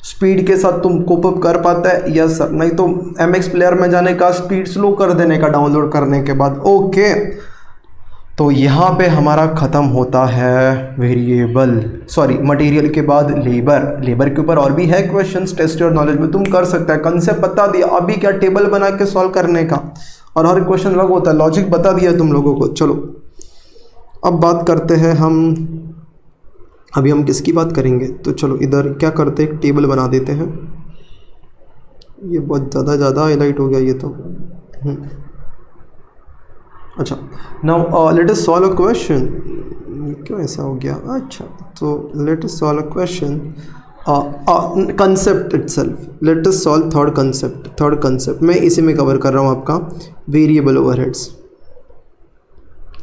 स्पीड के साथ तुम कोप अप कर पाता है यस सर नहीं तो MX प्लेयर में जाने का स्पीड स्लो कर देने का डाउनलोड करने के बाद ओके तो यहाँ पे हमारा ख़त्म होता है वेरिएबल सॉरी मटेरियल के बाद लेबर के ऊपर और भी है क्वेश्चंस टेस्ट योर नॉलेज में तुम कर सकते हैं कंसेप्ट बता दिया अभी क्या टेबल बना के सॉल्व करने का और हर क्वेश्चन अलग होता है लॉजिक बता दिया तुम लोगों को चलो अब बात करते हैं हम अभी हम किसकी बात करेंगे तो चलो इधर क्या करते हैं टेबल बना देते हैं ये बहुत ज़्यादा हाईलाइट हो गया ये तो अच्छा now let us solve a question क्यों ऐसा हो गया अच्छा तो late us solve a question concept itself late us solve third concept मैं इसी में कवर कर रहा हूँ आपका वेरिएबल ओवरहेड्स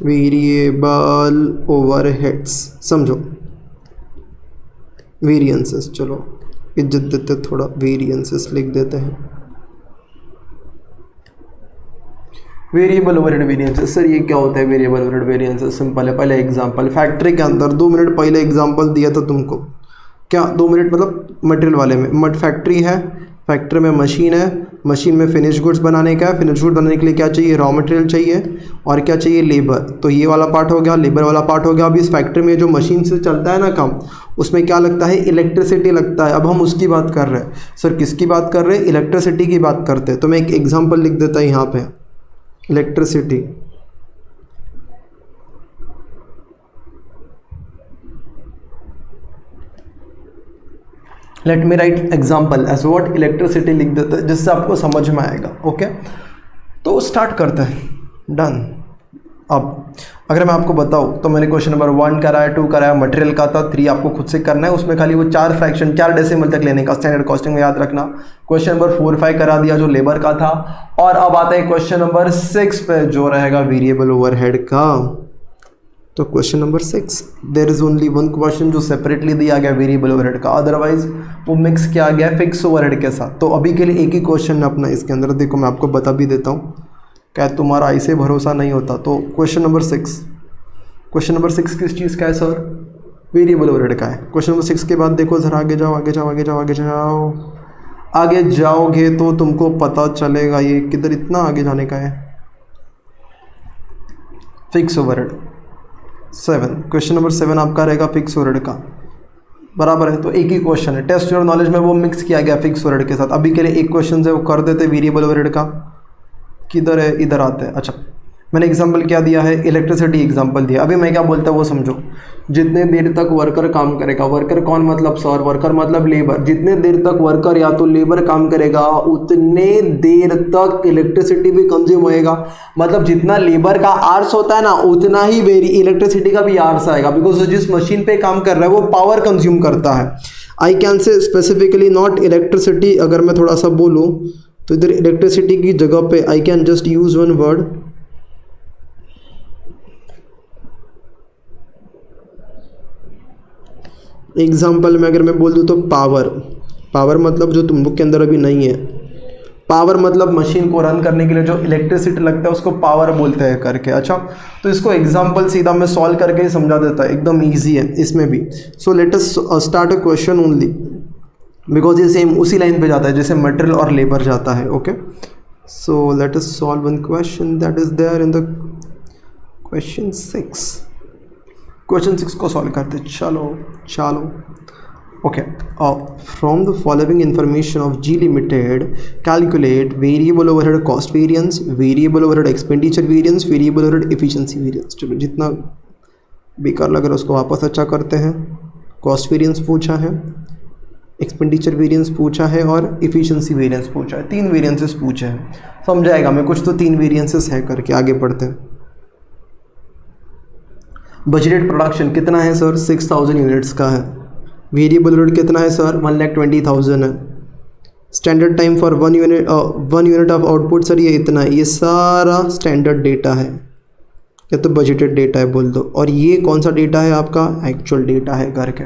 वेरिएबल ओवरहेड्स, समझो वेरिएंसेस, चलो इज्जत देते थोड़ा, वेरिएंसेस लिख देते हैं। वेरिएबल ओवरहेड वेरिएंसेस, सर ये क्या होता है वेरिएबल ओवरहेड वेरिएंसेस? सिंपल है, पहले एग्जांपल फैक्ट्री के अंदर 2 मिनट पहले एग्जांपल दिया था तुमको, क्या 2 मिनट मतलब मटेरियल वाले में, फैक्ट्री है, फैक्ट्री में मशीन है, मशीन में फिनिश गुड्स बनाने का है, फिनिश गुड्स बनाने के लिए क्या चाहिए, रॉ मटेरियल चाहिए, और क्या चाहिए, लेबर। तो ये वाला पार्ट हो गया, लेबर वाला पार्ट हो गया। अब इस फैक्ट्री में जो मशीन से चलता है ना काम, उसमें क्या लगता है, इलेक्ट्रिसिटी लगता है। अब हम उसकी बात कर रहे हैं। सर किसकी बात कर रहे हैं, इलेक्ट्रिसिटी की बात करते हैं। तो मैं एक एग्जाम्पल लिख देता हूँ यहाँ पे, electricity. Let me write example as what, electricity लिख देते हैं जिससे आपको समझ में आएगा। ओके, तो स्टार्ट करते हैं, डन। अब अगर मैं आपको बताऊं तो मैंने क्वेश्चन नंबर 1 कराया, 2 कराया, मटेरियल का था, 3 आपको खुद से करना है। उसमें खाली वो 4 फ्रैक्शन 4 डेसिमल तक लेने का, स्टैंडर्ड कॉस्टिंग में याद रखना। क्वेश्चन नंबर 4, 5 करा दिया जो लेबर का था। और अब आता है क्वेश्चन नंबर 6 पे जो रहेगा वेरिएबल ओवरहेड का। तो question number 6, there is only one question जो सेपरेटली दिया गया वेरिएबल ओवरहेड का, अदरवाइज वो मिक्स किया गया फिक्स ओवरहेड के साथ। तो अभी के लिए एक ही क्वेश्चन है अपना इसके अंदर, देखो मैं आपको बता भी देता हूँ, क्या तुम्हारा ऐसे भरोसा नहीं होता। तो क्वेश्चन नंबर 6, क्वेश्चन नंबर 6 किस चीज़ का है सर, वेरिएबल ओवरहेड का है। क्वेश्चन नंबर 6 के बाद देखो जरा आगे जाओ, आगे जाओ, आगे जाओ, आगे जाओ, आगे जाओगे तो तुमको पता चलेगा ये किधर इतना आगे जाने का है। फिक्स ओवरहेड 7, क्वेश्चन नंबर 7 आपका रहेगा फिक्स ओवरहेड का, बराबर है। तो एक ही क्वेश्चन है, टेस्ट योर नॉलेज में वो मिक्स किया गया फिक्स ओवरहेड के साथ। अभी के लिए एक क्वेश्चन है वो कर देते वेरिएबल ओवरहेड का, किधर है, इधर आते हैं। अच्छा, मैंने एग्जांपल क्या दिया है, इलेक्ट्रिसिटी एग्जांपल दिया। अभी मैं क्या बोलता हूँ वो समझो, जितने देर तक वर्कर काम करेगा, वर्कर कौन मतलब सर, वर्कर मतलब लेबर, जितने देर तक वर्कर या तो लेबर काम करेगा उतने देर तक इलेक्ट्रिसिटी भी कंज्यूम होएगा। मतलब जितना लेबर का आवर्स होता है ना, उतना ही इलेक्ट्रिसिटी का भी आवर्स आएगा, बिकॉज जिस मशीन पे काम कर रहा है वो पावर कंज्यूम करता है। आई कैन से स्पेसिफिकली नॉट इलेक्ट्रिसिटी, अगर मैं थोड़ा सा बोलूँ तो इधर इलेक्ट्रिसिटी की जगह पे I can just use one word, example में अगर मैं बोल दूँ तो पावर। पावर मतलब जो तुम लोग के अंदर अभी नहीं है, पावर मतलब मशीन को रन करने के लिए जो इलेक्ट्रिसिटी लगता है उसको पावर बोलते हैं करके। अच्छा, तो इसको एग्जाम्पल सीधा मैं सॉल्व करके ही समझा देता है, एकदम ईजी है इसमें भी। So let us start a question only, because ये सेम उसी लाइन पे जाता है जैसे मटेरियल और लेबर जाता है। Okay, so let us solve one question that is there in the question 6। Question 6 को सॉल्व करते, चलो। Okay, from the following information of G limited calculate variable overhead cost variance, variable overhead expenditure variance, variable overhead efficiency variance. चलो, जितना बेकार लग रहा है उसको वापस अच्छा करते हैं। कॉस्ट वेरिएंस पूछा है, एक्सपेंडिचर वेरिएंस पूछा है और एफिशिएंसी वेरिएंस पूछा है। 3 वेरिएंसेस पूछे हैं, समझाएगा मैं कुछ तो 3 वेरिएंसेस है करके। आगे बढ़ते हैं। बजटेड प्रोडक्शन कितना है सर, 6000 यूनिट्स का है। वेरिएबल ओवरहेड कितना है सर, 1,20,000 है। Standard time for 1 unit of output sir ये इतना है। ये सारा स्टैंडर्ड डेटा है, या तो बजटेड डेटा है बोल दो। और ये कौन सा डेटा है आपका, एक्चुअल डेटा है करके।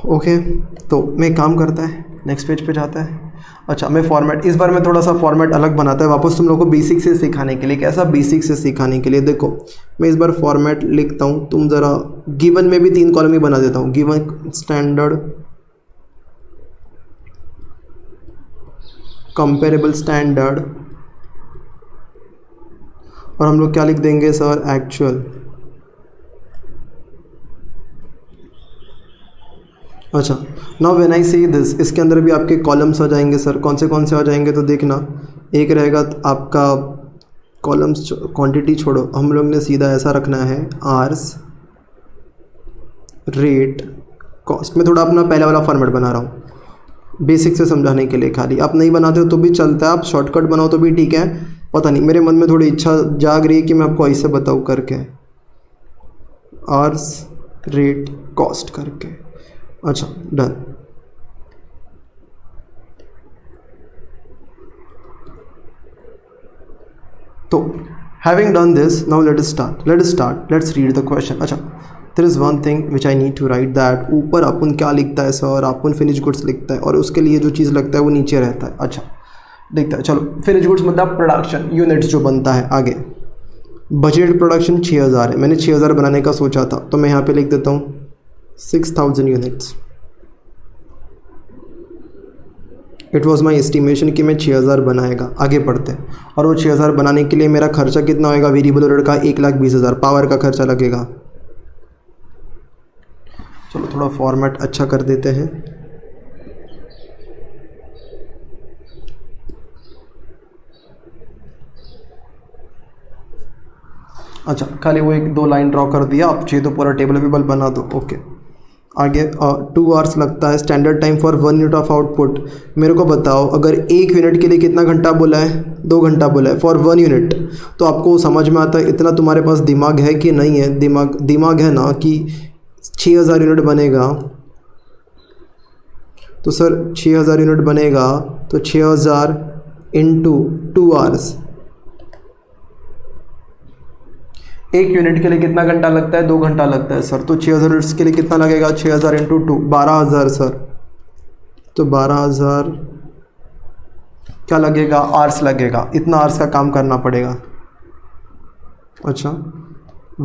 ओके, तो मैं काम करता है, नेक्स्ट पेज पे जाता है। अच्छा, मैं फॉर्मेट, इस बार मैं थोड़ा सा फॉर्मेट अलग बनाता है वापस तुम लोगों को बेसिक से सिखाने के लिए। कैसा, बेसिक से सिखाने के लिए। देखो मैं इस बार फॉर्मेट लिखता हूँ, तुम ज़रा गिवन में भी 3 कॉलम ही बना देता हूँ। गिवन, स्टैंडर्ड, कंपेरेबल स्टैंडर्ड, और हम लोग क्या लिख देंगे सर, एक्चुअल। अच्छा, now when I see this, इसके अंदर भी आपके कॉलम्स आ जाएंगे सर। कौन से आ जाएंगे तो देखना, एक रहेगा आपका कॉलम्स, क्वांटिटी छोड़ो, हम लोग ने सीधा ऐसा रखना है, आर्स, रेट, कॉस्ट। मैं थोड़ा अपना पहले वाला फॉर्मेट बना रहा हूँ बेसिक से समझाने के लिए खाली। आप नहीं बनाते हो तो भी चलता है, आप शॉर्टकट बनाओ तो भी ठीक है। पता नहीं, मेरे मन में थोड़ी इच्छा जाग रही है कि मैं आपको ऐसे बताऊँ करके, आर्स, रेट, कॉस्ट करके। अच्छा, डन। तो Having done this, now let us start. Let's read the question. अच्छा, there is one thing which I need to write that ऊपर अपन क्या लिखता है सर, अपन फिनिश गुड्स लिखता है और उसके लिए जो चीज़ लगता है वो नीचे रहता है. अच्छा देखता है. चलो, फिनिश गुड्स मतलब प्रोडक्शन यूनिट्स जो बनता है. आगे बजट प्रोडक्शन 6000 है. मैंने 6000 बनाने का सोचा था तो मैं यहाँ पे लिख देता हूँ 6000 units. It was my estimation कि मैं 6000 बनाएगा. आगे बढ़ते हैं. और वो 6000 बनाने के लिए मेरा खर्चा कितना होएगा वेरिएबल ओवरहेड का 1,20,000 पावर का खर्चा लगेगा. चलो थोड़ा फॉर्मेट अच्छा कर देते हैं. अच्छा, खाली वो 1-2 लाइन ड्रॉ कर दिया. आप चाहिए तो पूरा टेबल वेबल बना दो. ओके. आगे 2 आवर्स लगता है. Standard time for 1 unit of output. मेरे को बताओ अगर 1 यूनिट के लिए कितना घंटा बोला है, 2 घंटा बोला है फॉर 1 यूनिट. तो आपको समझ में आता है इतना तुम्हारे पास दिमाग है कि नहीं है. दिमाग है ना कि 6000 यूनिट बनेगा. तो सर 6000 यूनिट बनेगा तो 6000 इंटू 2 आवर्स. 1 यूनिट के लिए कितना घंटा लगता है, 2 घंटा लगता है सर. तो 6000 यूनिट्स के लिए कितना लगेगा, 6000 इंटू 2 12,000 सर. तो 12,000 क्या लगेगा, आवर्स लगेगा. इतना आवर्स का काम करना पड़ेगा. अच्छा,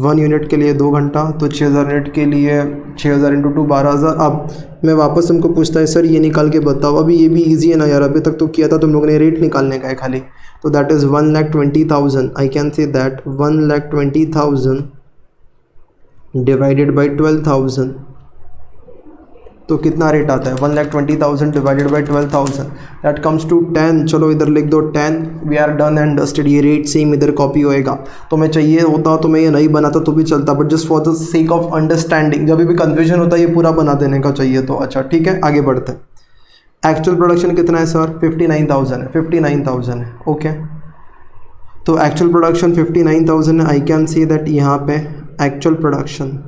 1 यूनिट के लिए 2 घंटा तो 6000 यूनिट के लिए 6000 इंटू 2 12,000. अब मैं वापस तुमको पूछता है सर ये निकाल के बताओ. अभी ये भी इजी है ना यार, अभी तक तो किया था तुम लोगों ने. रेट निकालने का है खाली. तो that is 1,20,000. I can say that 1,20,000 divided by 12,000. तो कितना रेट आता है 1,20,000 divided by 12,000. That comes to 10. चलो इधर लिख दो 10. We are done and dusted. ये रेट सेम इधर कॉपी होएगा. तो मैं चाहिए होता तो मैं ये नहीं बनाता तो भी चलता, but just for the sake of understanding जब भी कन्फ्यूजन होता है ये पूरा बना देने का चाहिए. तो अच्छा ठीक है, आगे बढ़ते हैं. एक्चुअल प्रोडक्शन कितना है सर, 59,000 है. 59,000 है. ओके. तो एक्चुअल प्रोडक्शन 59,000 है. आई कैन सी दैट यहाँ पे एक्चुअल प्रोडक्शन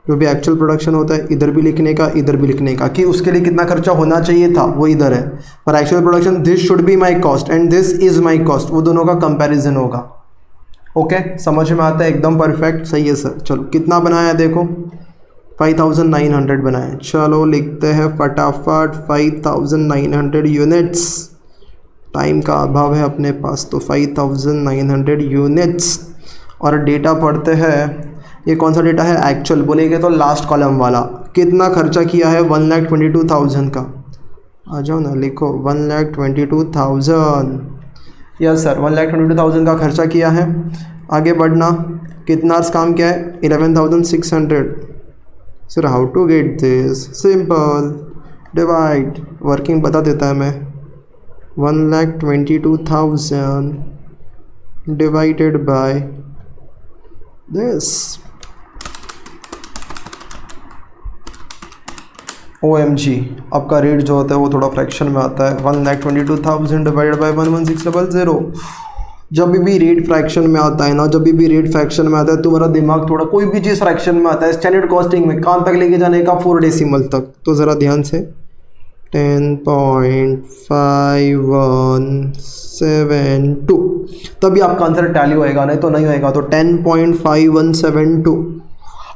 जो भी एक्चुअल प्रोडक्शन होता है इधर भी लिखने का इधर भी लिखने का कि उसके लिए कितना खर्चा होना चाहिए था वो इधर है. पर actual production this should be my cost and this is my cost, वो दोनों का कंपैरिजन होगा. ओके, समझ में आता है एकदम परफेक्ट. सही है सर. चलो कितना बनाया देखो, 5,900 बनाए. चलो लिखते हैं फटाफट 5,900 यूनिट्स. टाइम का अभाव है अपने पास तो 5,900 यूनिट्स. और डेटा पढ़ते हैं. ये कौन सा डेटा है, एक्चुअल बोलेंगे तो लास्ट कॉलम वाला. कितना खर्चा किया है 1,22,000 का. आ जाओ ना, लिखो 1,22,000. यस सर 1,22,000 का खर्चा किया है. आगे बढ़ना. कितना काम किया है 11,600. Sir how to get this, simple divide. Working बता देता है मैं. 1,22,000 डिवाइडेड बाय दिस. OMG, आपका रेट जो होता है वो थोड़ा फ्रैक्शन में आता है. 1,22,000 डिवाइडेड बाई 11600. जब भी रेट फ्रैक्शन में आता है ना, जब भी रेट फ्रैक्शन में आता है तुम्हारा दिमाग थोड़ा, कोई भी चीज़ फ्रैक्शन में आता है स्टैंडर्ड कॉस्टिंग में कहाँ तक लेके जाने का, 4 डेसिमल तक. तो ज़रा ध्यान से 10.5172 तभी आपका आंसर टैली होएगा, नहीं तो नहीं होएगा. तो 10.5172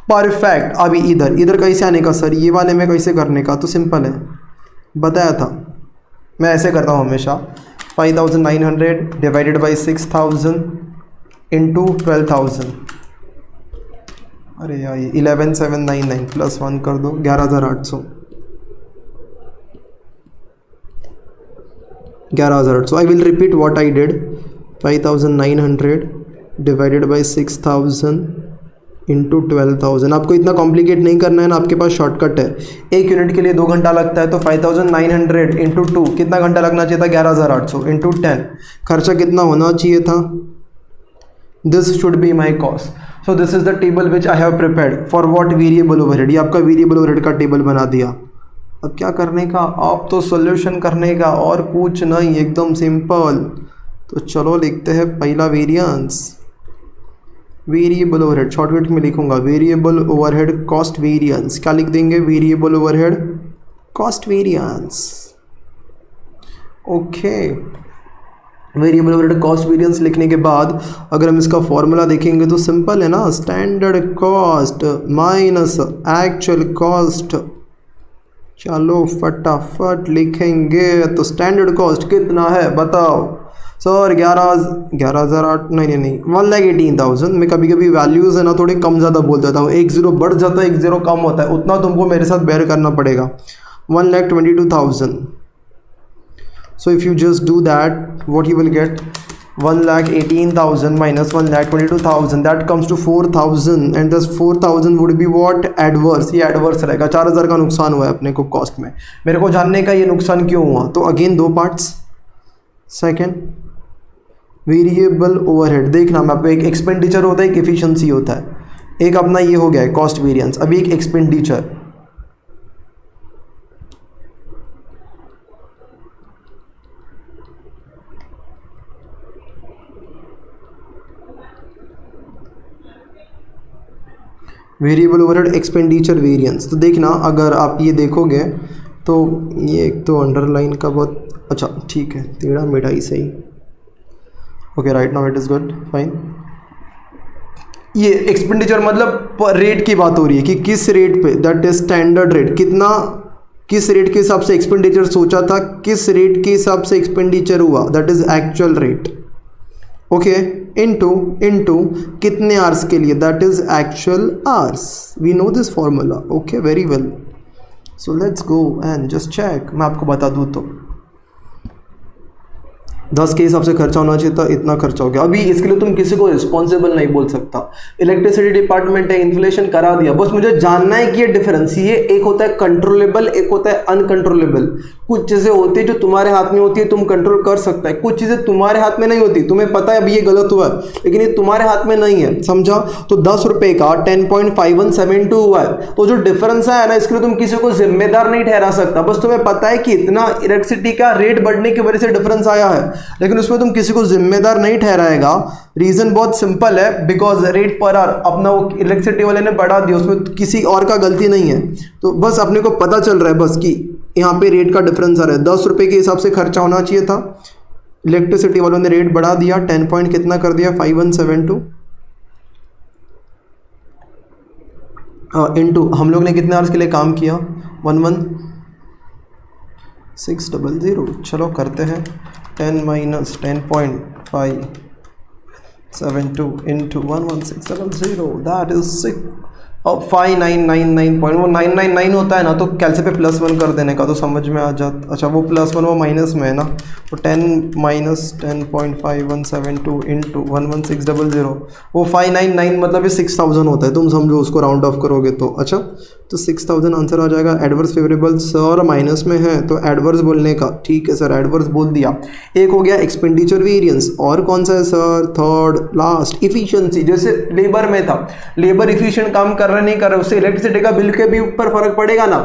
परफेक्ट. अभी इधर कैसे आने का सर, ये वाले में कैसे करने का, तो सिंपल है, बताया था मैं ऐसे करता हूँ हमेशा. 5,900 डिवाइडेड बाई 6,000 इंटू 12,000. अरे यार 11,799 प्लस 1 कर दो 11,800. 11,800. I will repeat what I did. 5,900 divided by 6,000 into 12,000. आपको इतना कॉम्प्लिकेट नहीं करना है ना, आपके पास शॉर्टकट है. 1 यूनिट के लिए 2 घंटा लगता है तो 5,900 इंटू 2 कितना घंटा लगना चाहिए था, 11,800 इंटू 10. खर्चा कितना होना चाहिए था, this should be my cost. So this is the table which I have prepared for what, variable overhead. ये आपका वेरिएबल ओवरहेड का टेबल बना दिया. अब क्या करने का, आप तो सोल्यूशन करने का और कुछ नहीं, एकदम सिंपल. तो चलो लिखते हैं पहला वेरिएंस. वेरिएबल ओवरहेड शॉर्टकट में लिखूंगा, वेरिएबल ओवरहेड कॉस्ट वेरिएंस. क्या लिख देंगे, variable overhead cost variance. Okay, variable overhead cost variance लिखने के बाद अगर हम इसका फॉर्मूला देखेंगे तो सिंपल है ना, standard cost minus actual cost. चलो फटाफट लिखेंगे। तो स्टैंडर्ड कॉस्ट कितना है बताओ सर? 11,008 नहीं 1,18,000। मैं कभी कभी वैल्यूज़ है ना थोड़े कम ज़्यादा बोल देता हूँ, 1 0 बढ़ जाता है 1 0 कम होता है, उतना तुमको मेरे साथ बेयर करना पड़ेगा। 1,22,000। So if you just do that, what you will get? 1,18,000 minus 1,22,000, that comes to 4,000, and this 4,000 would be what? Adverse। ये adverse रहेगा। 4,000 का नुकसान हुआ है अपने को कॉस्ट में। मेरे को जानने का ये नुकसान क्यों हुआ, तो अगेन दो पार्ट्स। सेकेंड वेरिएबल ओवरहेड, देखना मैं आपको, एक एक्सपेंडिचर होता है, एक एफिशिएंसी होता है। एक अपना ये हो गया है कॉस्ट वेरिएंस, अभी एक expenditure. Variable overhead expenditure variance. तो देखना अगर आप ये देखोगे तो ये एक तो अंडरलाइन का बहुत अच्छा ठीक है, टेढ़ा मेढ़ा ही सही। Okay right now it is good fine. ये एक्सपेंडिचर मतलब रेट की बात हो रही है कि किस रेट पे, दैट इज स्टैंडर्ड रेट, कितना किस रेट के हिसाब से एक्सपेंडिचर सोचा था, किस रेट के हिसाब से एक्सपेंडिचर हुआ, that is actual rate. Okay into कितने आवर्स के लिए, that is actual hours. We know this formula. Okay very well, so let's go and just check. मैं आपको बता दूँ तो 10 के हिसाब से खर्चा होना चाहिए था, इतना खर्चा हो गया। अभी इसके लिए तुम किसी को रिस्पॉन्सिबल नहीं बोल सकता, इलेक्ट्रिसिटी डिपार्टमेंट है, इन्फ्लेशन करा दिया। बस मुझे जानना है कि ये डिफरेंस, ये एक होता है कंट्रोलेबल, एक होता है अनकंट्रोलेबल। कुछ चीज़ें होती है जो तुम्हारे हाथ में होती है, तुम कंट्रोल कर सकता है, कुछ चीज़ें तुम्हारे हाथ में नहीं होती, तुम्हें पता है अभी ये गलत हुआ है लेकिन ये तुम्हारे हाथ में नहीं है, समझा? तो 10 रुपये का 10.5172 हुआ है, तो जो डिफरेंस है ना, इसके लिए तुम किसी को जिम्मेदार नहीं ठहरा सकता। बस तुम्हें पता है कि इतना इलेक्ट्रिसिटी का रेट बढ़ने की वजह से डिफरेंस आया है, लेकिन उसमें तुम किसी को जिम्मेदार नहीं ठहराएगा। रीजन बहुत सिंपल है, बिकॉज रेट पर आवर अपना वो इलेक्ट्रिसिटी वाले ने बढ़ा दिया, उसमें किसी और का गलती नहीं है। तो बस अपने को पता चल रहा है बस कि यहाँ पे रेट का डिफरेंस आ रहा है। 10 रुपये के हिसाब से खर्चा होना चाहिए था, इलेक्ट्रिसिटी वालों ने रेट बढ़ा दिया, 10 पॉइंट कितना कर दिया 5172 इनटू हम लोग ने कितने आवर्स के लिए काम किया 11600। चलो करते हैं 10 माइनस 10.572 इंटू 11670, दैट इज 5999 वो 999 होता है ना, तो कैलसी पे +1 कर देने का तो समझ में आ जाता। अच्छा वो +1 वो माइनस में है ना, तो 10 माइनस 10.5172 इंटू 11600 वो 599 मतलब ये 6000 होता है, तुम समझो उसको राउंड ऑफ करोगे तो। अच्छा तो 6000 आंसर आ जाएगा। एडवर्स फेवरेबल सर माइनस में है तो एडवर्स बोलने का, ठीक है सर एडवर्स बोल दिया। एक हो गया एक्सपेंडिचर वेरिएंस, और कौन सा है सर? Third last efficiency. जैसे लेबर में था, लेबर इफिशिएंट काम कर रहे नहीं कर रहे, उससे इलेक्ट्रिसिटी का बिल के भी ऊपर फर्क पड़ेगा ना।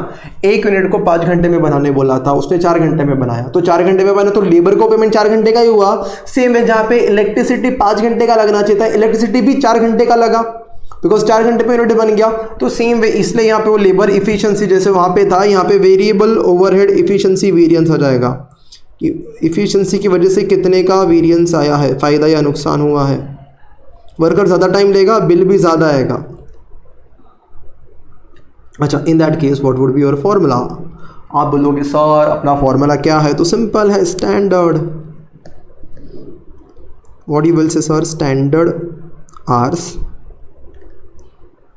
1 यूनिट को 5 घंटे में बनाने बोला था, उसने 4 घंटे में बनाया, तो 4 घंटे में बना तो लेबर को पेमेंट 4 घंटे का ही हुआ। सेम है जहाँ पे इलेक्ट्रिसिटी 5 घंटे का लगना चाहिए था, इलेक्ट्रिसिटी भी 4 घंटे का लगा, बिकॉज 4 घंटे पे यूनिट बन गया। तो सेम वे इसलिए यहाँ पे वो लेबर इफिशिएंसी जैसे वहाँ पे था, यहाँ पे वेरिएबल ओवरहेड इफिशिएंसी वेरिएंस आ जाएगा कि इफिशिएंसी की वजह से कितने का वेरिएंस आया है, फ़ायदा या नुकसान हुआ है। वर्कर ज़्यादा टाइम लेगा, बिल भी ज़्यादा आएगा। अच्छा in that case what would be your formula? आप बोलोगे सर अपना फॉर्मूला क्या है, तो सिंपल है स्टैंडर्ड। व्हाट यू विल से sir? Standard hours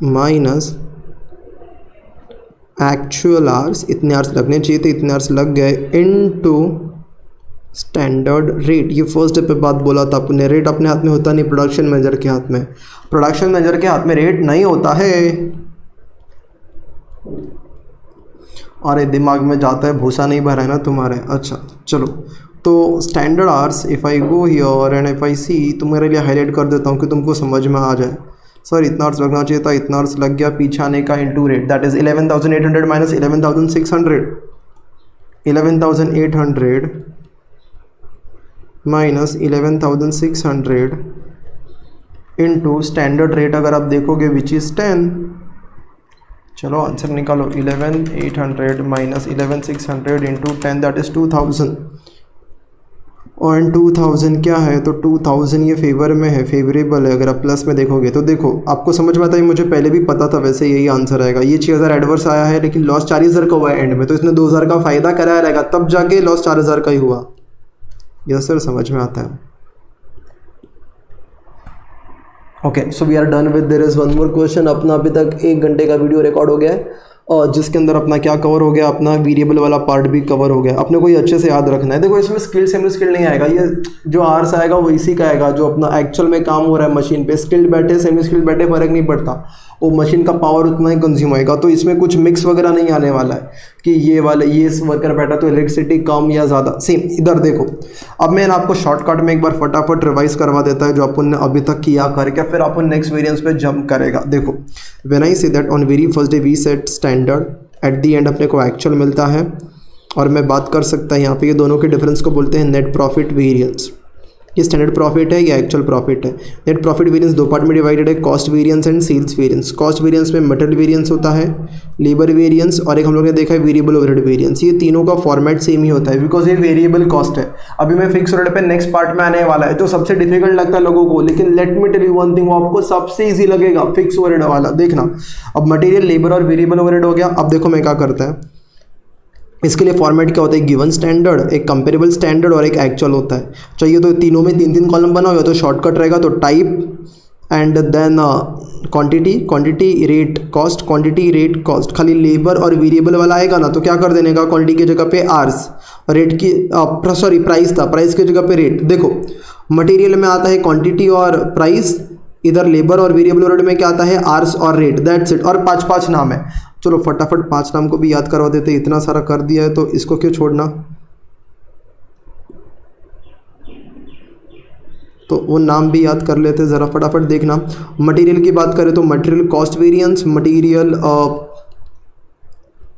minus actual hours, इतने आवर्स लगने चाहिए थे, इतने आवर्स लग गए, इनटू स्टैंडर्ड रेट। ये फर्स्ट स्टेप पे बात बोला था अपने, रेट अपने हाथ में होता नहीं, प्रोडक्शन मैनेजर के हाथ में। प्रोडक्शन मैनेजर के हाथ में रेट नहीं होता है। अरे दिमाग में जाता है, भूसा नहीं भरा है ना तुम्हारे। अच्छा चलो तो standard hours if I go here and if I see, तो मेरे लिए हाईलाइट कर देता हूँ कि तुमको समझ में आ जाए। सर इतना आवर्स लगना चाहिए था, इतना आवर्स लग गया, पीछे आने का into rate, that is 11,800 minus 11,600, 11,800 minus 11,600 into standard rate अगर आप देखोगे विच इज़ 10। चलो आंसर निकालो, 11,800 माइनस 11,600 इंटू 10 दैट इज 2,000। और 2000 क्या है, तो 2000 ये फेवर में है, फेवरेबल है। अगर आप प्लस में देखोगे तो देखो आपको समझ में आता है, मुझे पहले भी पता था वैसे यही आंसर आएगा। ये 6000 एडवर्स आया है लेकिन लॉस 4000 का हुआ है एंड में, तो इसने 2000 का फ़ायदा कराया रहेगा तब जाके लॉस 4000 का ही हुआ। यस सर, समझ में आता है। Okay, so we are done with, there is one more question. अपना अभी तक 1 घंटे का वीडियो रिकॉर्ड हो गया है और जिसके अंदर अपना क्या कवर हो गया, अपना वेरिएबल वाला पार्ट भी कवर हो गया। अपने को ये अच्छे से याद रखना है। देखो इसमें स्किल सेमी स्किल नहीं आएगा, ये जो आर्स आएगा वो इसी का आएगा जो अपना एक्चुअल में काम हो रहा है मशीन पे। स्किल्ड बैठे सेमी स्किल्ड बैठे फर्क नहीं पड़ता, वो मशीन का पावर उतना ही कंज्यूम होएगा। तो इसमें कुछ मिक्स वगैरह नहीं आने वाला है कि ये वाले ये वर्कर बैठा तो इलेक्ट्रिसिटी कम या ज़्यादा। सेम इधर देखो, अब मैं आपको शॉर्टकट में एक बार फटाफट रिवाइज करवा देता है जो अपन ने अभी तक किया करके, फिर अपन नेक्स्ट वेरिएंस पे जंप करेगा। देखो, when I say that on very first day we set standard, at the end अपने को एक्चुअल मिलता है। और मैं बात कर सकता है यहाँ पे, ये दोनों के डिफरेंस को बोलते हैं नेट प्रॉफिट वेरिएंस। ये स्टैंडर्ड प्रॉफिट है या एक्चुअल प्रॉफिट है। नेट प्रॉफिट वेरिएंस 2 पार्ट में डिवाइडेड है, cost variance and sales variance. Cost variance में मटेरियल वेरिएंस होता है, लेबर वेरिएंस और एक हम लोग ने देखा है वेरिएबल ओवरहेड वेरिएंस। ये तीनों का फॉर्मेट सेम ही होता है बिकॉज ये वेरिएबल कॉस्ट है। अभी मैं फिक्स रेट पे नेक्स्ट पार्ट में आने वाला है जो सबसे डिफिकल्ट लगता है लोगों को, लेकिन let me tell you one thing, वो आपको सबसे ईजी लगेगा, फिक्स ओवरहेड वाला। देखना, अब मटेरियल, लेबर और वेरिएबल ओवरहेड हो गया। अब देखो मैं क्या करता है, इसके लिए फॉर्मेट क्या होता है, गिवन स्टैंडर्ड, एक कंपेरेबल स्टैंडर्ड और एक एक्चुअल होता है। चाहिए तो तीनों में 3-3 कॉलम बना हुआ तो शॉर्टकट रहेगा, तो type and then quantity, quantity rate cost, quantity rate cost. खाली लेबर और वेरिएबल वाला आएगा ना तो क्या कर देने का, क्वांटिटी की जगह पे आर्स, रेट की सॉरी प्राइस था, प्राइस की जगह पे रेट। देखो मटेरियल में आता है क्वांटिटी और प्राइस, इधर लेबर और वेरिएबल ओवरहेड में क्या आता है, आर्स और रेट, दैट्स इट। और 5 नाम है। चलो फटाफट 5 नाम को भी याद करवा देते, इतना सारा कर दिया है तो इसको क्यों छोड़ना। तो वो नाम भी याद कर लेते ज़रा फटाफट। देखना, मटेरियल की बात करें तो material cost variance, material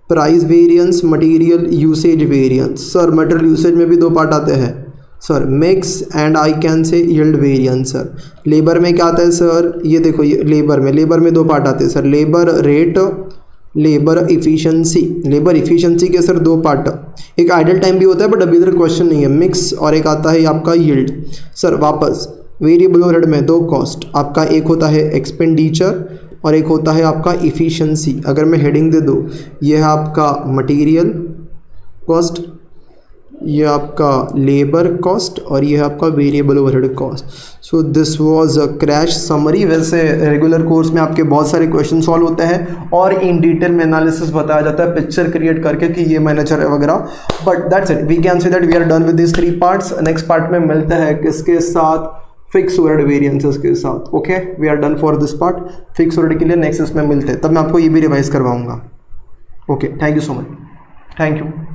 price variance, material usage variance. Sir material usage में भी 2 पार्ट आते हैं sir, mix and I can से यील्ड वेरिएंस। सर लेबर में क्या आता है सर, ये देखो ये लेबर में 2 पार्ट आते हैं sir, labour rate, labour efficiency. Labour efficiency के सर 2 पार्ट, एक आइडल टाइम भी होता है बट अभी इधर क्वेश्चन नहीं है, मिक्स, और एक आता है आपका यील्ड। सर वापस वेरिएबल ओवरहेड में 2 कॉस्ट, आपका एक होता है एक्सपेंडिचर और एक होता है आपका इफ़िशेंसी। अगर मैं हेडिंग दे दूँ, ये है आपका मटेरियल कॉस्ट, ये आपका लेबर कॉस्ट और ये है आपका variable overhead cost. So this was a crash summary. वैसे रेगुलर कोर्स में आपके बहुत सारे क्वेश्चन सॉल्व होते हैं और इन डिटेल में एनालिसिस बताया जाता है, पिक्चर क्रिएट करके कि ये मैनेजर है वगैरह। But that's it, we can say that we are done with this 3 parts. Next part में मिलता है किसके साथ, फिक्स ओवरहेड वेरिएंसेस के साथ। Okay, we are done for this part. Fix overhead के लिए नेक्स्ट इसमें मिलते हैं, तब मैं आपको ये भी रिवाइज करवाऊंगा। Okay, thank you so much, thank you.